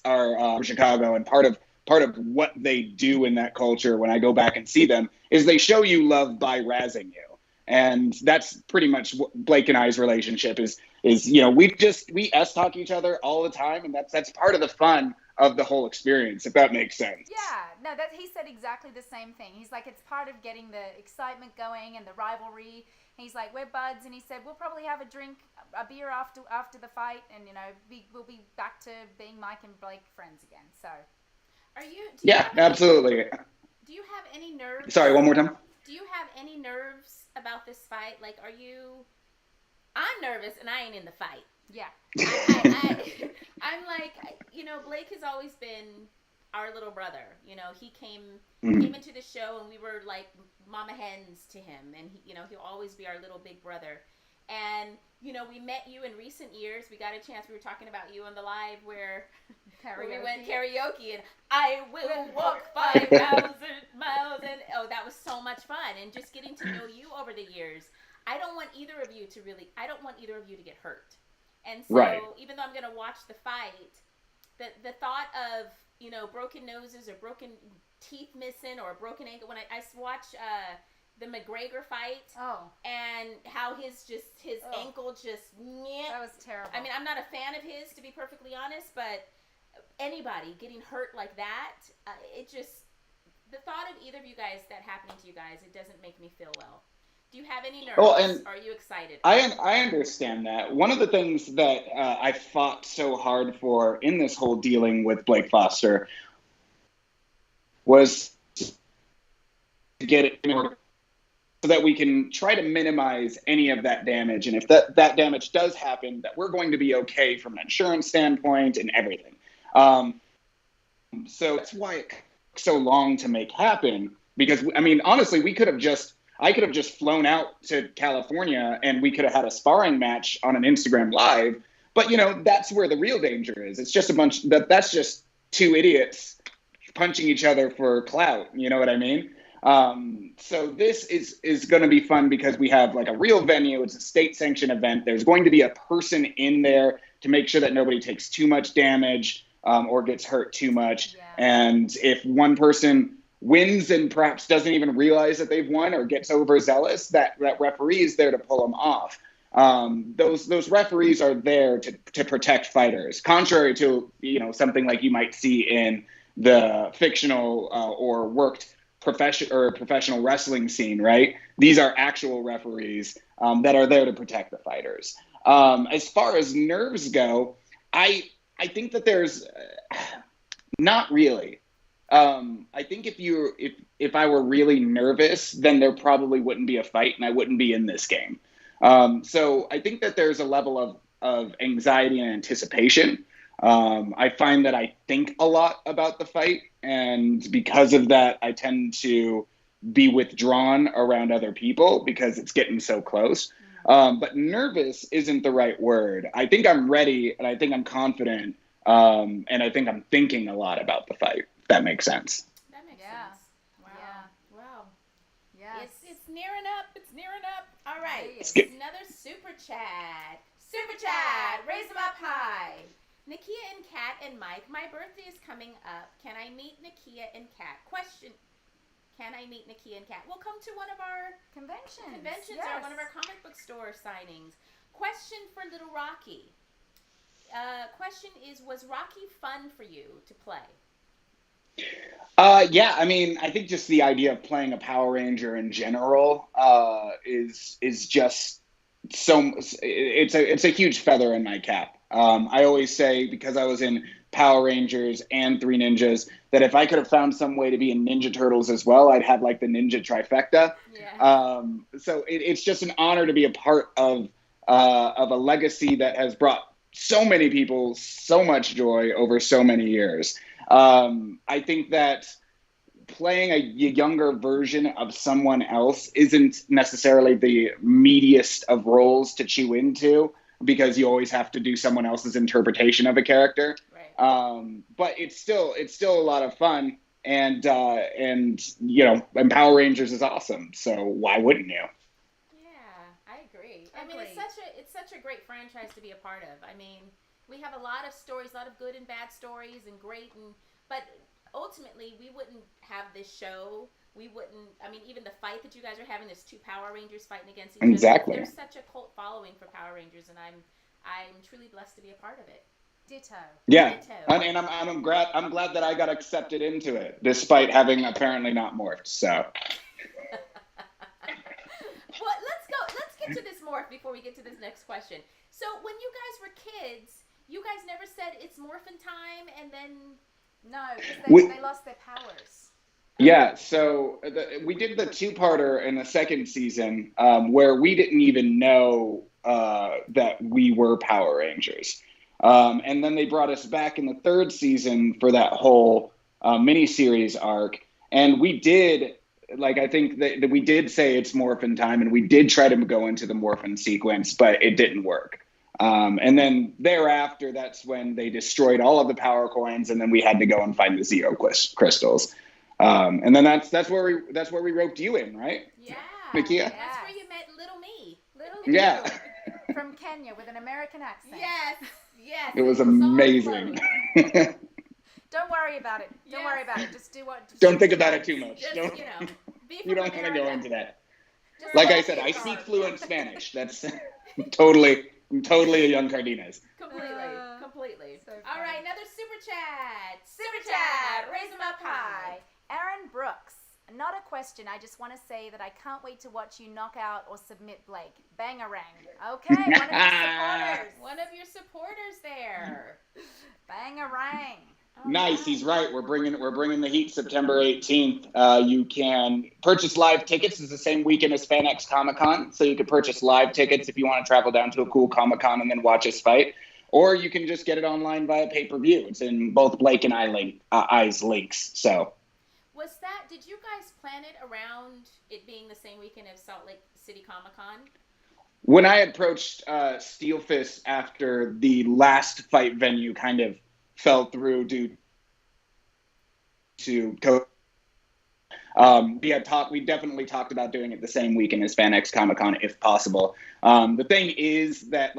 are from Chicago, and part of what they do in that culture when I go back and see them is they show you love by razzing you. And that's pretty much what Blake and I's relationship is we S-talk each other all the time, and that's part of the fun of the whole experience, if that makes sense. Yeah, no, he said exactly the same thing. He's like, it's part of getting the excitement going and the rivalry. He's like, we're buds, and he said we'll probably have a beer after the fight, and we'll be back to being Mike and Blake friends again. So, absolutely. Do you have any nerves? Sorry, one more time. Do you have any nerves about this fight? Like, I'm nervous, and I ain't in the fight. Yeah. I'm like, Blake has always been our little brother. You know, he came into the show, and we were like mama hens to him, and he, you know, he'll always be our little big brother. And you know, we met you in recent years. We got a chance. We were talking about you on the live where we went karaoke, and I will walk 5,000 miles, and oh, that was so much fun. And just getting to know you over the years. I don't want either of you to get hurt. And so even though I'm going to watch the fight, the thought of, you know, broken noses or broken teeth missing or a broken ankle, when I watch the McGregor fight, and how his ankle just, that was terrible. I mean, I'm not a fan of his, to be perfectly honest, but anybody getting hurt like that, it just, the thought of either of you guys that happening to you guys, it doesn't make me feel well. Do you have any nerves? Well, and are you excited? I understand that. One of the things that I fought so hard for in this whole dealing with Blak Foster was to get it in order so that we can try to minimize any of that damage. And if that damage does happen, that we're going to be okay from an insurance standpoint and everything. So that's why it took so long to make happen. Because, I mean, honestly, I could have just flown out to California and we could have had a sparring match on an Instagram Live. But, you know, that's where the real danger is. It's just that's just two idiots punching each other for clout. You know what I mean? So this is going to be fun because we have like a real venue. It's a state sanctioned event. There's going to be a person in there to make sure that nobody takes too much damage or gets hurt too much. Yeah. And if one person wins and perhaps doesn't even realize that they've won or gets overzealous, that referee is there to pull them off. Those referees are there to protect fighters, contrary to, you know, something like you might see in the fictional or worked professional wrestling scene, right? These are actual referees that are there to protect the fighters. As far as nerves go, I think that there's not really. I think if I were really nervous, then there probably wouldn't be a fight and I wouldn't be in this game. So I think that there's a level of anxiety and anticipation. I find that I think a lot about the fight, and because of that, I tend to be withdrawn around other people because it's getting so close. But nervous isn't the right word. I think I'm ready, and I think I'm confident, and I think I'm thinking a lot about the fight. If that makes sense. That makes sense. Wow. Yeah. Wow. Yes. It's nearing up. It's nearing up. All right. Another super chat. Super chat. Raise them up high. Nakia and Kat and Mike, my birthday is coming up. Can I meet Nakia and Kat? Question. Can I meet Nakia and Kat? We'll come to one of our conventions yes. or one of our comic book store signings. Question for Little Rocky. Question is, was Rocky fun for you to play? Yeah, I mean, I think just the idea of playing a Power Ranger in general is just it's a huge feather in my cap. I always say, because I was in Power Rangers and Three Ninjas, that if I could have found some way to be in Ninja Turtles as well, I'd have like the ninja trifecta. Yeah. So it's just an honor to be a part of a legacy that has brought so many people so much joy over so many years. I think that playing a younger version of someone else isn't necessarily the meatiest of roles to chew into, because you always have to do someone else's interpretation of a character. Right. But it's still a lot of fun, and you know, and Power Rangers is awesome. So why wouldn't you? Yeah, I agree. I mean, it's such a great franchise to be a part of. I mean, we have a lot of stories, a lot of good and bad stories, and but ultimately, we wouldn't have this show. We wouldn't. I mean, even the fight that you guys are having, there's two Power Rangers fighting against each other. Exactly. There's such a cult following for Power Rangers, and I'm truly blessed to be a part of it. Ditto. Yeah, Ditto. and I'm glad that I got accepted into it, despite having apparently not morphed. So. Well, let's get to this morph before we get to this next question. So when you guys were kids, you guys never said it's morphin' time, and then no, because they lost their powers. Yeah, so we did the two-parter in the second season where we didn't even know that we were Power Rangers. And then they brought us back in the third season for that whole miniseries arc. And we did, like, I think that we did say it's Morphin time, and we did try to go into the Morphin sequence, but it didn't work. And then thereafter, that's when they destroyed all of the power coins, and then we had to go and find the Zeo crystals. And then that's where we roped you in, right? Yeah. Nakia? That's where you met little me. Yeah. From Kenya with an American accent. Yes. It was amazing. Don't worry about it. Don't worry about it. Just do what. Don't think about it too much. Just, You don't want to go into that. Like I said, I speak fluent Spanish. That's totally a young Cardenas. Completely. So all right, another super chat. Raise them up high. Aaron Brooks. Not a question. I just want to say that I can't wait to watch you knock out or submit Blake. Bangarang. Okay, one of your supporters there. Bangarang. Nice, he's right. We're bringing the heat September 18th. You can purchase live tickets. It's the same weekend as FanX Comic-Con, so you can purchase live tickets if you want to travel down to a cool Comic-Con and then watch us fight. Or you can just get it online via pay-per-view. It's in both Blake and I's links. So. Did you guys plan it around it being the same weekend as Salt Lake City Comic-Con? When I approached Steel Fist after the last fight venue kind of fell through due to COVID, we definitely talked about doing it the same weekend as FanX Comic-Con if possible. The thing is that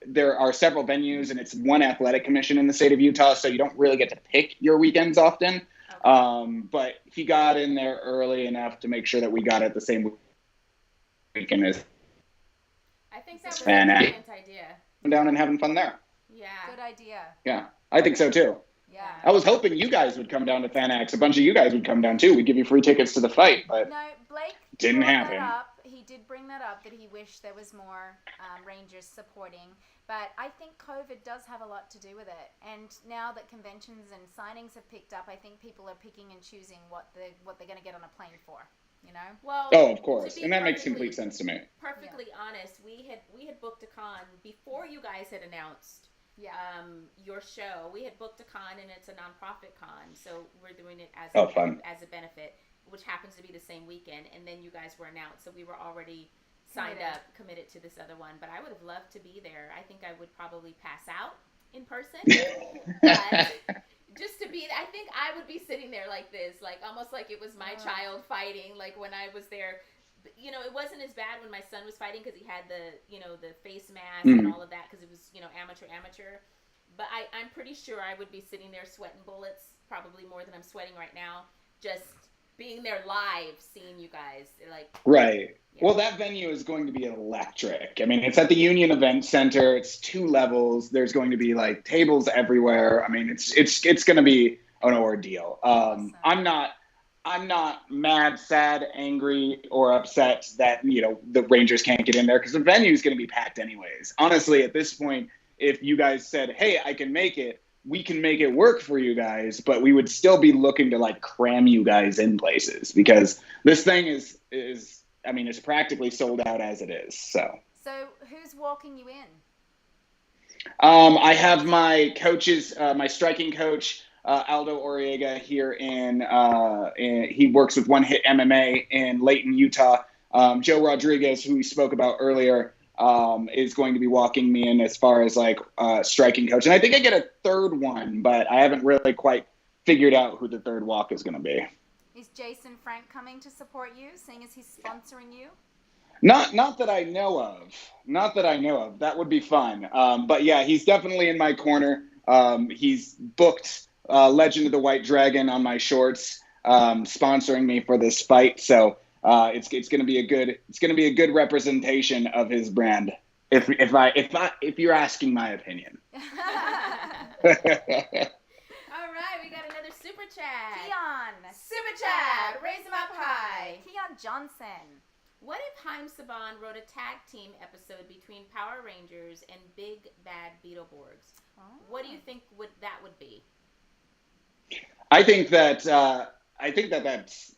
there are several venues and it's one athletic commission in the state of Utah, so you don't really get to pick your weekends often. But he got in there early enough to make sure that we got it the same weekend as. I think that was a brilliant idea. Down and having fun there. Yeah. Good idea. Yeah, I think so too. Yeah. I was hoping you guys would come down to FanX. A bunch of you guys would come down too. We'd give you free tickets to the fight, but no, Blake didn't happen. He did bring that up, that he wished there was more Rangers supporting. But I think COVID does have a lot to do with it. And now that conventions and signings have picked up, I think people are picking and choosing what they're going to get on a plane for. Well, of course, and that makes complete sense to me. Perfectly honest, we had booked a con before you guys had announced your show. We had booked a con, and it's a nonprofit con, so we're doing it as a benefit, which happens to be the same weekend. And then you guys were announced, so we were already committed to this other one. But I would have loved to be there. I think I would probably pass out in person, but just to be, I think I would be sitting there like this, almost like it was my child fighting, like when I was there. It wasn't as bad when my son was fighting because he had the face mask and all of that because it was, amateur. But I'm pretty sure I would be sitting there sweating bullets, probably more than I'm sweating right now, just being there live, seeing you guys. Right. Yeah. Well, that venue is going to be electric. I mean, it's at the Union Event Center. It's 2 levels. There's going to be tables everywhere. I mean, it's going to be an ordeal. Awesome. I'm not mad, sad, angry, or upset that the Rangers can't get in there because the venue is going to be packed anyways. Honestly, at this point, if you guys said, "Hey, I can make it," we can make it work for you guys, but we would still be looking to cram you guys in places because this thing is it's practically sold out as it is. So who's walking you in? I have my coaches, my striking coach, Aldo Oriega here he works with One Hit MMA in Layton, Utah. Joe Rodriguez, who we spoke about earlier, is going to be walking me in as far as striking coach. And I think I get a third one, but I haven't really quite figured out who the third walk is going to be. Is Jason Frank coming to support you, seeing as he's sponsoring you? Not that I know of. Not that I know of. That would be fun. But yeah, he's definitely in my corner. He's booked Legend of the White Dragon on my shorts, sponsoring me for this fight. So it's going to be a good representation of his brand. If you're asking my opinion. All right, we got another super chat. Keon. Super chat. Raise them up high. Keon Johnson. What if Haim Saban wrote a tag team episode between Power Rangers and Big Bad Beetleborgs? Oh. What do you think that would be? I think that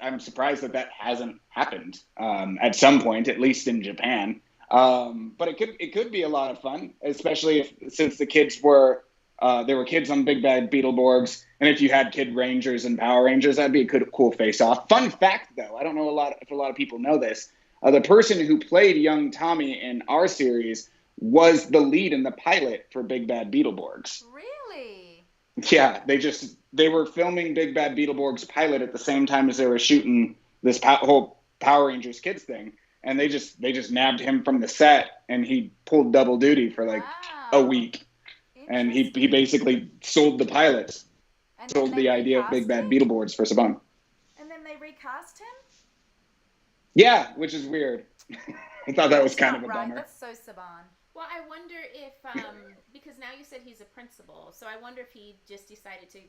I'm surprised that hasn't happened at some point, at least in Japan. But it could be a lot of fun, especially since the kids were There were kids on Big Bad Beetleborgs, and if you had Kid Rangers and Power Rangers, that'd be a cool face-off. Fun fact, though, I don't know if a lot of people know this. The person who played young Tommy in our series was the lead in the pilot for Big Bad Beetleborgs. Really? Yeah, they were filming Big Bad Beetleborgs pilot at the same time as they were shooting this whole Power Rangers kids thing, and they just nabbed him from the set, and he pulled double duty for like a week. And he basically sold the pilots, sold the idea of Big Bad Beetleborgs for Saban. And then they recast him? Yeah, which is weird. I thought that was kind of a bummer. That's so Saban. Well, I wonder if, because now you said he's a principal, so I wonder if he just decided to,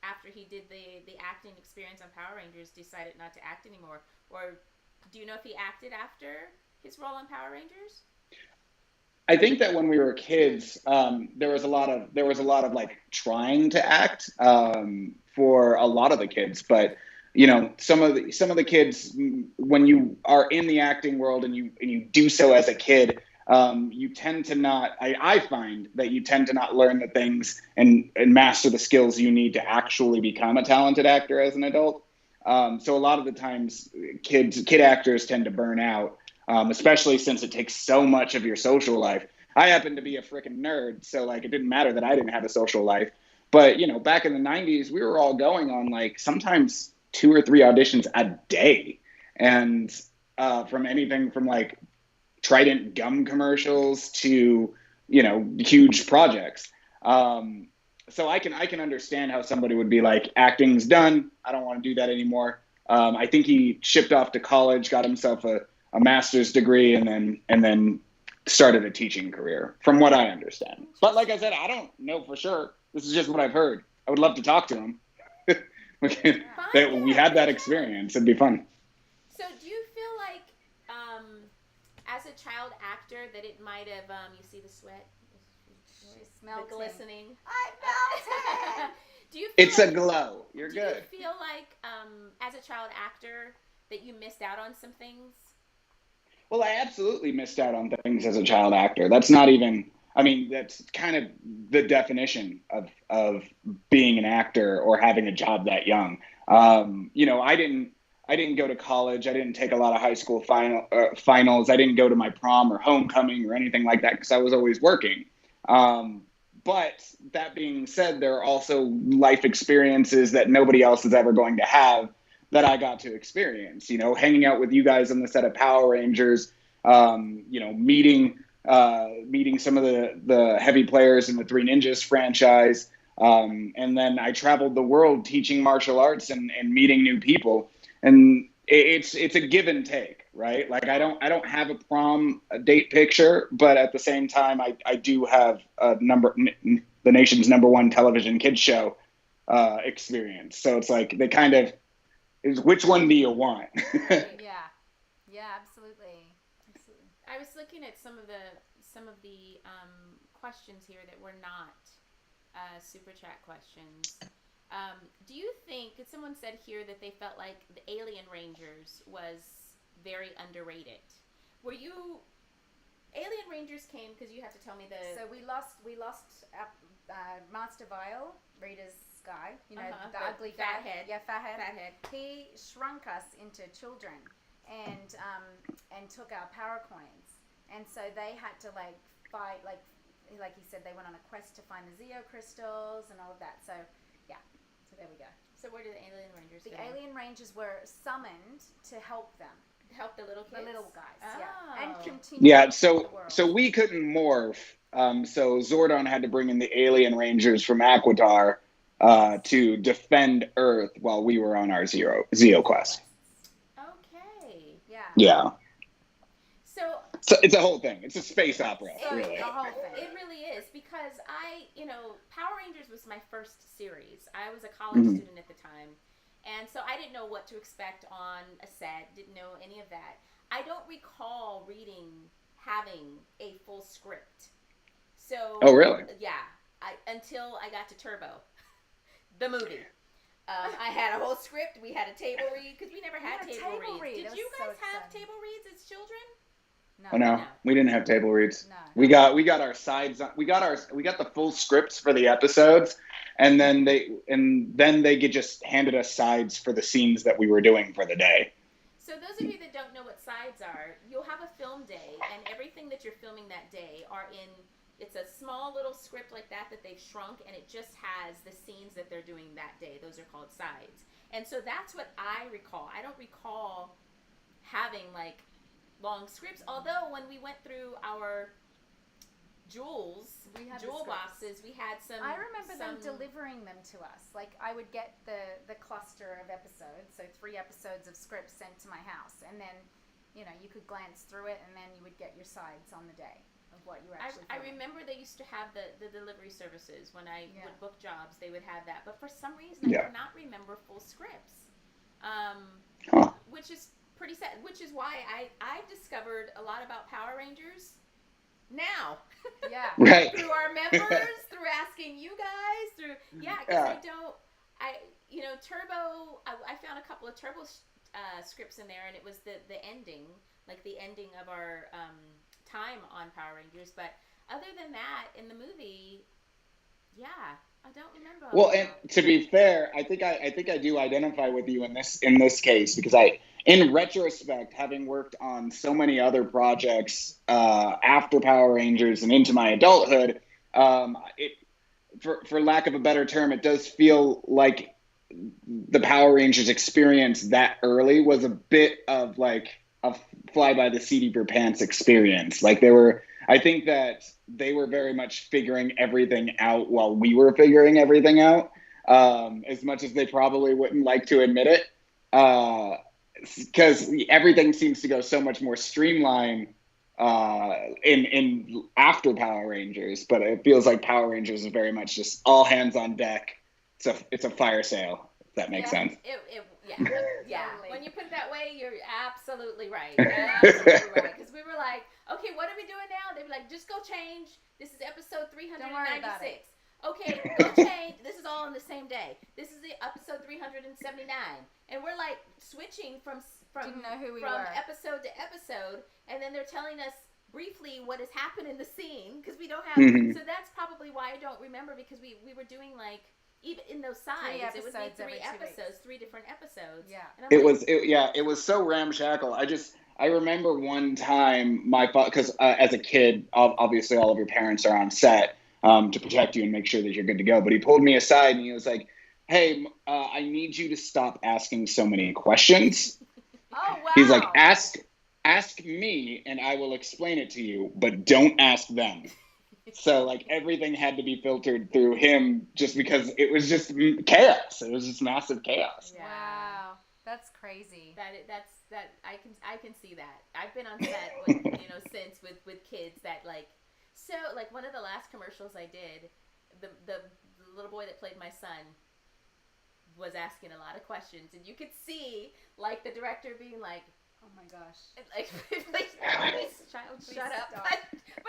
after he did the acting experience on Power Rangers, decided not to act anymore. Or do you know if he acted after his role on Power Rangers? I think that when we were kids, there was a lot of like trying to act for a lot of the kids, but some of the kids, when you are in the acting world and you do so as a kid, you tend to not. I find that you tend to not learn the things and master the skills you need to actually become a talented actor as an adult. So a lot of the times, kid actors tend to burn out. Especially since it takes so much of your social life. I happen to be a freaking nerd, so like it didn't matter that I didn't have a social life. But back in the 90s, we were all going on like sometimes 2 or 3 auditions a day, and from anything from like Trident gum commercials to huge projects. So I can understand how somebody would be like, acting's done. I don't want to do that anymore. I think he shipped off to college, got himself a master's degree, and then started a teaching career, from what I understand. But like I said, I don't know for sure. This is just what I've heard. I would love to talk to him. We had that experience. It'd be fun. So do you feel like, as a child actor, that it might have, you see the sweat? The glistening. I melted. Do you feel it's a glow. You're good. Do you feel like, as a child actor, that you missed out on some things? Well, I absolutely missed out on things as a child actor. That's not even, that's kind of the definition of being an actor or having a job that young. I didn't go to college. I didn't take a lot of high school finals. I didn't go to my prom or homecoming or anything like that because I was always working. But that being said, there are also life experiences that nobody else is ever going to have that I got to experience, hanging out with you guys on the set of Power Rangers, meeting some of the heavy players in the Three Ninjas franchise. And then I traveled the world teaching martial arts and meeting new people. And it's a give and take, right? Like I don't have a prom date picture, but at the same time, I do have the nation's #1 television kids show experience. So it's like they kind of, is which one do you want? Yeah, absolutely. I was looking at some of the questions here that were not super chat questions. Do you think, someone said here that they felt like the Alien Rangers was very underrated? Alien Rangers came, because you have to tell me So we lost Master Vile, Rita's guy, the ugly fathead. Yeah, fathead. He shrunk us into children and took our power coins. And so they had to fight, like he said, they went on a quest to find the Zeo crystals and all of that. So yeah, so there we go. So where did the Alien Rangers go? The Alien Rangers were summoned to help them. Help the little kids? The little guys, oh. yeah. And continue. Yeah, so we couldn't morph. So Zordon had to bring in the Alien Rangers from Aquitar to defend Earth while we were on our Zeo quest. Okay. Yeah. Yeah. So it's a whole thing. It's a space opera, really. The whole thing. It really is, because Power Rangers was my first series. I was a college student at the time. And so I didn't know what to expect on a set, didn't know any of that. I don't recall having a full script. So. Oh, really? Yeah. Until I got to Turbo, the movie. I had a whole script. We had a table read, because we never had table reads. Did you guys have table reads as children? No. Oh no, we didn't have table reads. No. We got our sides. We got the full scripts for the episodes, and then they get just handed us sides for the scenes that we were doing for the day. So those of you that don't know what sides are, you'll have a film day, and everything that you're filming that day it's a small little script like that they've shrunk, and it just has the scenes that they're doing that day. Those are called sides. And so that's what I recall. I don't recall having like long scripts, although when we went through our jewel boxes, we had some. I remember them delivering them to us. Like I would get the cluster of episodes, so 3 episodes of scripts sent to my house, and then you could glance through it, and then you would get your sides on the day of what you were actually filming. I remember they used to have the delivery services when I would book jobs. They would have that, but for some reason I cannot remember full scripts, which is pretty sad. Which is why I discovered a lot about Power Rangers now. Yeah. Right. Through our members, through asking you guys, because Turbo. I found a couple of Turbo scripts in there, and it was the ending, like the ending of our time on Power Rangers. But other than that, in the movie, I don't remember. Well, and to be fair, I think I do identify with you in this case, because in retrospect, having worked on so many other projects after Power Rangers and into my adulthood, for lack of a better term, it does feel like the Power Rangers experience that early was a bit of like a fly by the seat of your pants experience. Like I think that they were very much figuring everything out while we were figuring everything out, as much as they probably wouldn't like to admit it, because everything seems to go so much more streamlined in after Power Rangers. But it feels like Power Rangers is very much just all hands on deck. It's a fire sale, if that makes sense. Yeah. When you put it that way, you're absolutely right. Absolutely right. Because we were like, okay, what are we doing now? They'd be like, just go change. This is episode 396. Don't worry about it. Okay, go change. This is all on the same day. This is the episode 379. And we're like switching from Didn't know who we were. episode to episode. And then they're telling us briefly what has happened in the scene, because we don't have. So that's probably why I don't remember, because we were doing like, even in those sides, it would be 3 episodes, 3 different episodes. Yeah. It was so ramshackle. I remember one time because as a kid, obviously all of your parents are on set to protect you and make sure that you're good to go. But he pulled me aside and he was like, "Hey, I need you to stop asking so many questions." Oh wow. He's like, ask me and I will explain it to you, but don't ask them. So like everything had to be filtered through him, just because it was just chaos. It was just massive chaos. Yeah. Wow, that's crazy. That I can see that. I've been on set with, since with kids that like one of the last commercials I did, the little boy that played my son was asking a lot of questions, and you could see like the director being like, oh my gosh. Like, please, child, shut up. But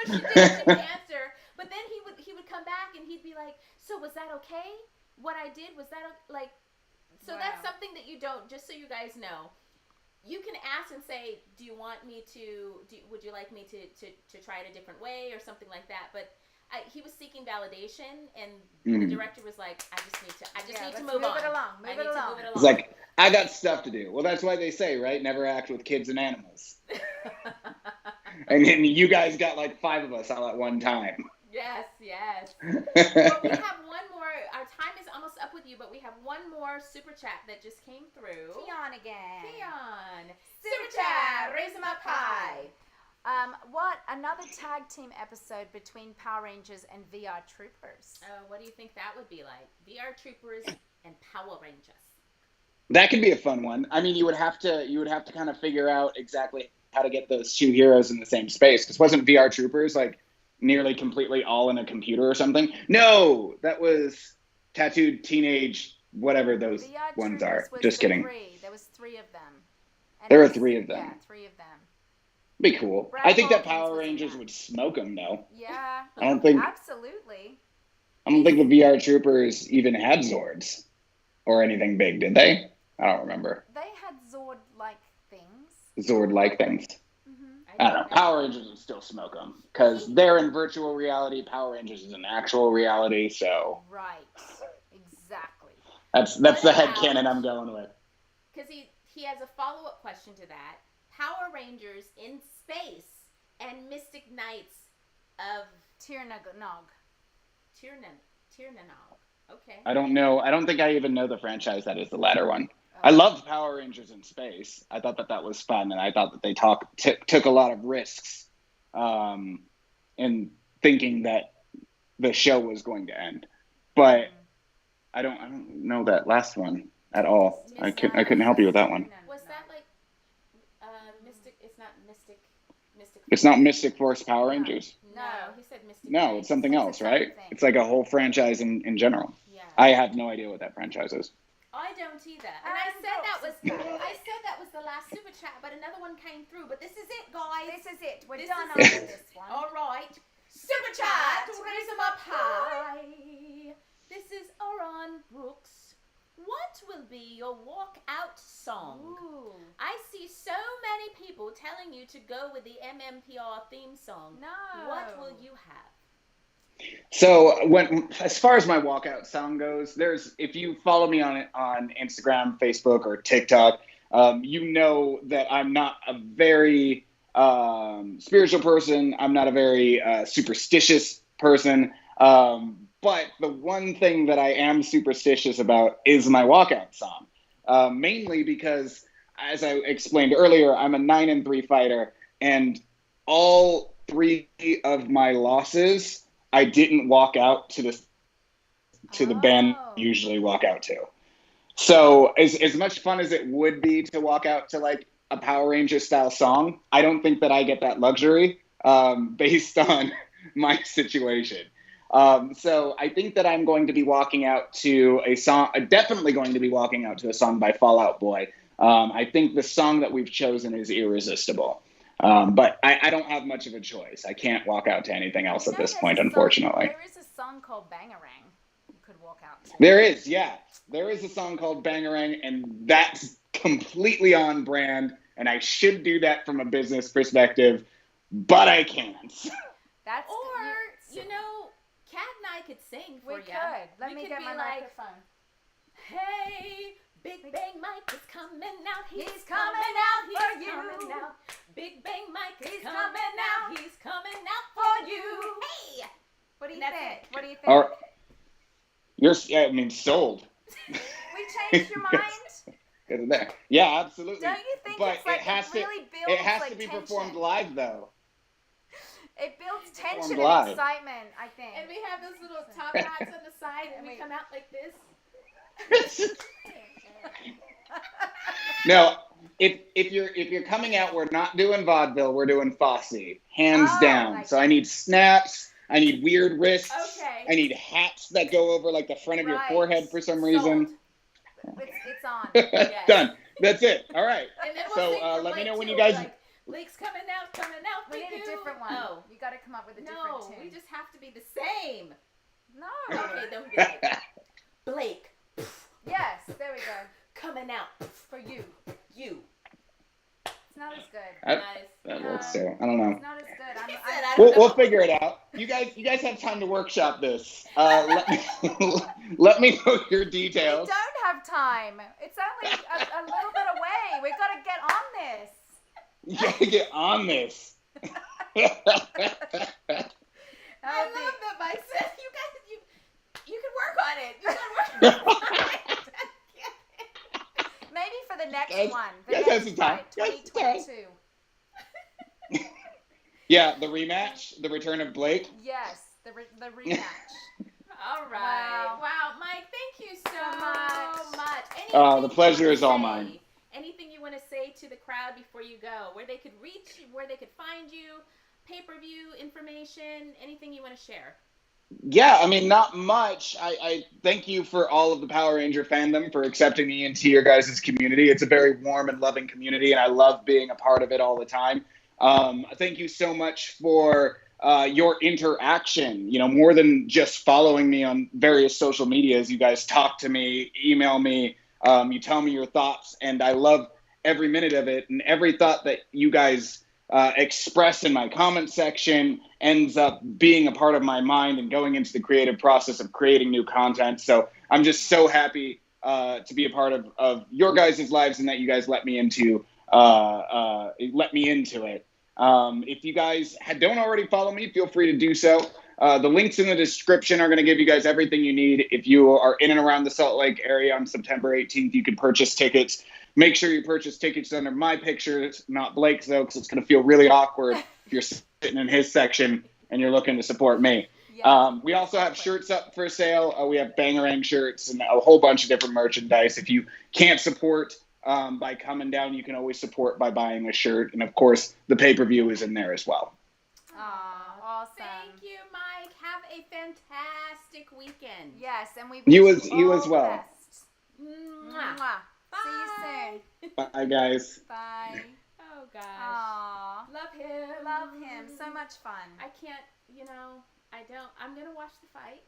she didn't answer. But then he would come back and he'd be like, so was that okay? What I did, was that like, so wow. That's something that you don't, just so you guys know, you can ask and say, do you want me to, would you like me to try it a different way or something like that? But he was seeking validation, and the director was like, I just need to move on. Move it along. It's like, I got stuff to do. Well, that's why they say, right? Never act with kids and animals. And then you guys got like 5 of us all at one time. Yes. Well, we have one more. Our time is almost up with you, but we have one more super chat that just came through. Tion again. Super chat. Raise them up high. What? Another tag team episode between Power Rangers and VR Troopers. What do you think that would be like? VR Troopers and Power Rangers. That could be a fun one. I mean, you would have to kind of figure out exactly how to get those 2 heroes in the same space. Because wasn't VR Troopers like nearly completely all in a computer or something? No, that was Tattooed Teenage, whatever those VR ones Troopers are. Just kidding. 3. There was 3 of them. And there were 3 of them. Yeah, 3 of them. Be cool. Brad I think that Hawkins Power was in Rangers that. would smoke them though. Yeah. Absolutely. I don't think the VR Troopers even had Zords or anything big, did they? I don't remember. They had Zord-like things. Zord-like things. I I don't know. Power Rangers would still smoke them because they're in virtual reality. Power Rangers is in actual reality, so Right. Exactly. that's the headcanon I'm going with. Because he has a follow-up question to that. Power Rangers in space and Mystic Knights of Tirnanog. Okay. I don't know. I don't think I even know the franchise that is the latter one. I loved Power Rangers in space. I thought that was fun, and I thought that they took a lot of risks in thinking that the show was going to end. But I don't know that last one at all. I couldn't help you with that one. Was that like Mystic? It's not Mystic. It's not Mystic Force Power Rangers. No, he said Mystic. No, it's something else, right? It's like a whole franchise in general. Yeah. I have no idea what that franchise is. I don't either. And I said that was the last super chat, but another one came through. But this is it, guys. This is it. We're done after this one. All right. Super chat. Raise them up high. This is Oran Brooks. What will be your walkout song? Ooh. I see so many people telling you to go with the MMPR theme song. No. What will you have? So as far as my walkout song goes, if you follow me on Instagram, Facebook, or TikTok, you know that I'm not a very spiritual person. I'm not a very superstitious person. But the one thing that I am superstitious about is my walkout song, mainly because, as I explained earlier, I'm a 9-3 fighter, and all 3 of my losses I didn't walk out to the band I usually walk out to. So as much fun as it would be to walk out to like a Power Ranger style song, I don't think that I get that luxury based on my situation. So I think that I'm going to be walking out to a song, definitely going to be walking out to a song by Fall Out Boy. I think the song that we've chosen is irresistible. But I don't have much of a choice. I can't walk out to anything else at this point, unfortunately. There is a song called Bangarang you could walk out to. There is, yeah. There is a song called Bangarang, and that's completely on brand, and I should do that from a business perspective, but I can't. Kat and I could sing for you. We could. Let me get my microphone. Hey, Big Bang Mike is coming out. He's coming out for you. Coming out. Big Bang Mike is coming out. He's coming out for you. Hey! What do you think? What do you think? Sold. We changed your mind? There. Yeah, absolutely. Don't you think but it's like it has to be tension. Performed live, though. It builds tension and live. Excitement, I think. And we have those little top hats on the side, and we come out like this. No, if you're coming out, we're not doing vaudeville. We're doing Fosse, hands down. So I need snaps. I need weird wrists. Okay. I need hats that go over like the front of your forehead for some reason. It's on. Yes. Done. That's it. All right. And then we'll let me know when too. you guys. Like, Blake's coming out. We need a different one. Oh. You got to come up with a different tune. No, we just have to be the same. No. Okay, don't be like Blake. Yes, there we go. Coming out for you. It's not as good. That works too. I don't know. It's not as good. We'll figure it out. You guys have time to workshop this. Let me know your details. We don't have time. It's only a little bit away. We've got to get on this. You gotta get on this. I love that Mike said you can work on it. You can work on it. Maybe for the next one. Yes, some time. 2022. Yeah, the rematch, the return of Blake. Yes, the rematch. All right. Wow, Mike, thank you so much. The pleasure is all mine. Anything you want to say to the crowd before you go? Where they could reach you, where they could find you, pay-per-view information, anything you want to share? Yeah, not much. I thank you for all of the Power Ranger fandom for accepting me into your guys' community. It's a very warm and loving community, and I love being a part of it all the time. Thank you so much for your interaction, more than just following me on various social medias. You guys talk to me, email me, you tell me your thoughts, and I love every minute of it. And every thought that you guys express in my comment section ends up being a part of my mind and going into the creative process of creating new content. So I'm just so happy to be a part of your guys' lives and that you guys let me into it. If you guys don't already follow me, feel free to do so. The links in the description are going to give you guys everything you need. If you are in and around the Salt Lake area on September 18th, you can purchase tickets. Make sure you purchase tickets under my pictures, not Blake's, though, because it's going to feel really awkward if you're sitting in his section and you're looking to support me. Yeah, we also have shirts up for sale. We have Bangarang shirts and a whole bunch of different merchandise. If you can't support by coming down, you can always support by buying a shirt. And, of course, the pay-per-view is in there as well. Aw, awesome. Thank you, Mike. Have a fantastic weekend. Yes, and we wish you as well. The best. Mwah. See you soon. Bye, guys. Bye. Oh, gosh. Aww. Love him. Love him. So much fun. I can't, I'm going to watch the fight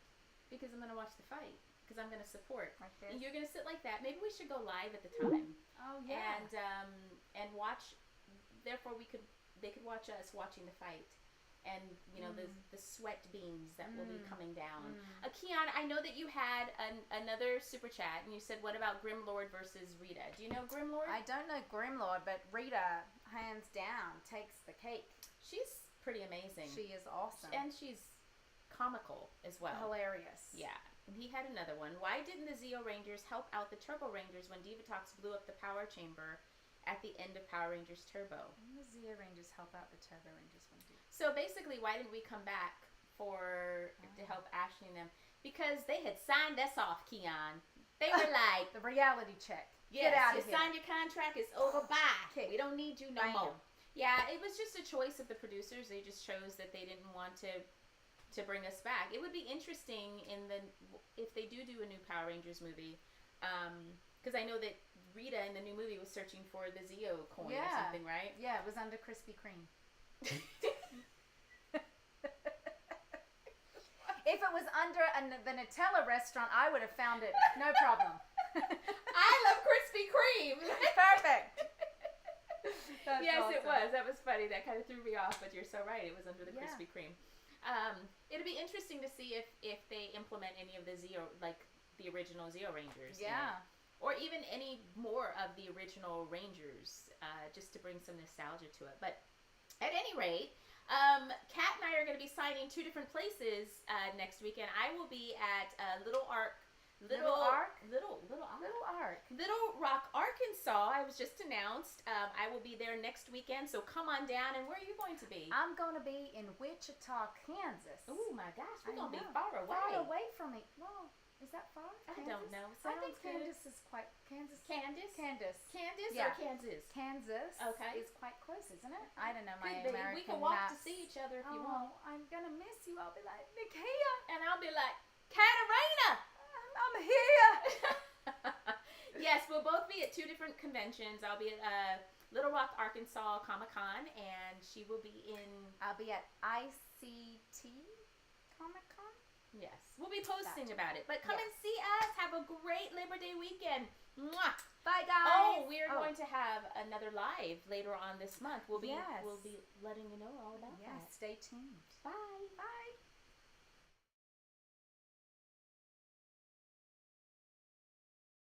because I'm going to watch the fight because I'm going to support. Like this. And you're going to sit like that. Maybe we should go live at the time. Oh, yeah. And watch, therefore they could watch us watching the fight. And, the sweat beams that will be coming down. Keon, I know that you had another super chat, and you said, what about Grimlord versus Rita? Do you know Grimlord? I don't know Grimlord, but Rita, hands down, takes the cake. She's pretty amazing. She is awesome. And she's comical as well. Hilarious. Yeah. And he had another one. Why didn't the Zeo Rangers help out the Turbo Rangers when Divatox blew up the power chamber at the end of Power Rangers Turbo? When the Zeo Rangers help out the Turbo Rangers one day. So basically, why didn't we come back to help Ashley and them? Because they had signed us off, Keon. They were like, the reality check. Yes, Get out of you here. signed your contract. It's over. Bye. Okay. We don't need you no more. Yeah, it was just a choice of the producers. They just chose that they didn't want to bring us back. It would be interesting if they do a new Power Rangers movie, because I know that Rita in the new movie was searching for the Zeo coin or something, right? Yeah, it was under Krispy Kreme. If it was under the Nutella restaurant, I would have found it. No problem. I love Krispy Kreme. Perfect. Yes, awesome. It was. That was funny. That kind of threw me off, but you're so right. It was under the Krispy Kreme. It'll be interesting to see if they implement any of the Zeo, like the original Zeo Rangers. Yeah. Or even any more of the original Rangers, just to bring some nostalgia to it. But at any rate, Kat and I are going to be signing 2 different places next weekend. I will be at Little Rock, Arkansas. I was just announced. I will be there next weekend, so come on down. And where are you going to be? I'm going to be in Wichita, Kansas. Oh my gosh, we're going to be far away. Far away from me. Well, is that far? I don't know. I think Sounds Kansas is quite Kansas. Candace? Kansas. Or Kansas? Kansas. Okay. Is quite close, isn't it? I don't know my Could be. American We can walk maps. to see each other if you want. I'm gonna miss you. I'll be like, Nikia, And I'll be like, Katarina! I'm here. Yes, we'll both be at 2 different conventions. I'll be at Little Rock, Arkansas Comic-Con, and she will be in... I'll be at ICT Comic-Con. Yes, we'll be posting about it. But come and see us. Have a great Labor Day weekend. Mwah! Bye, guys. Oh, we are going to have another live later on this month. We'll be letting you know all about that. Stay tuned. Bye.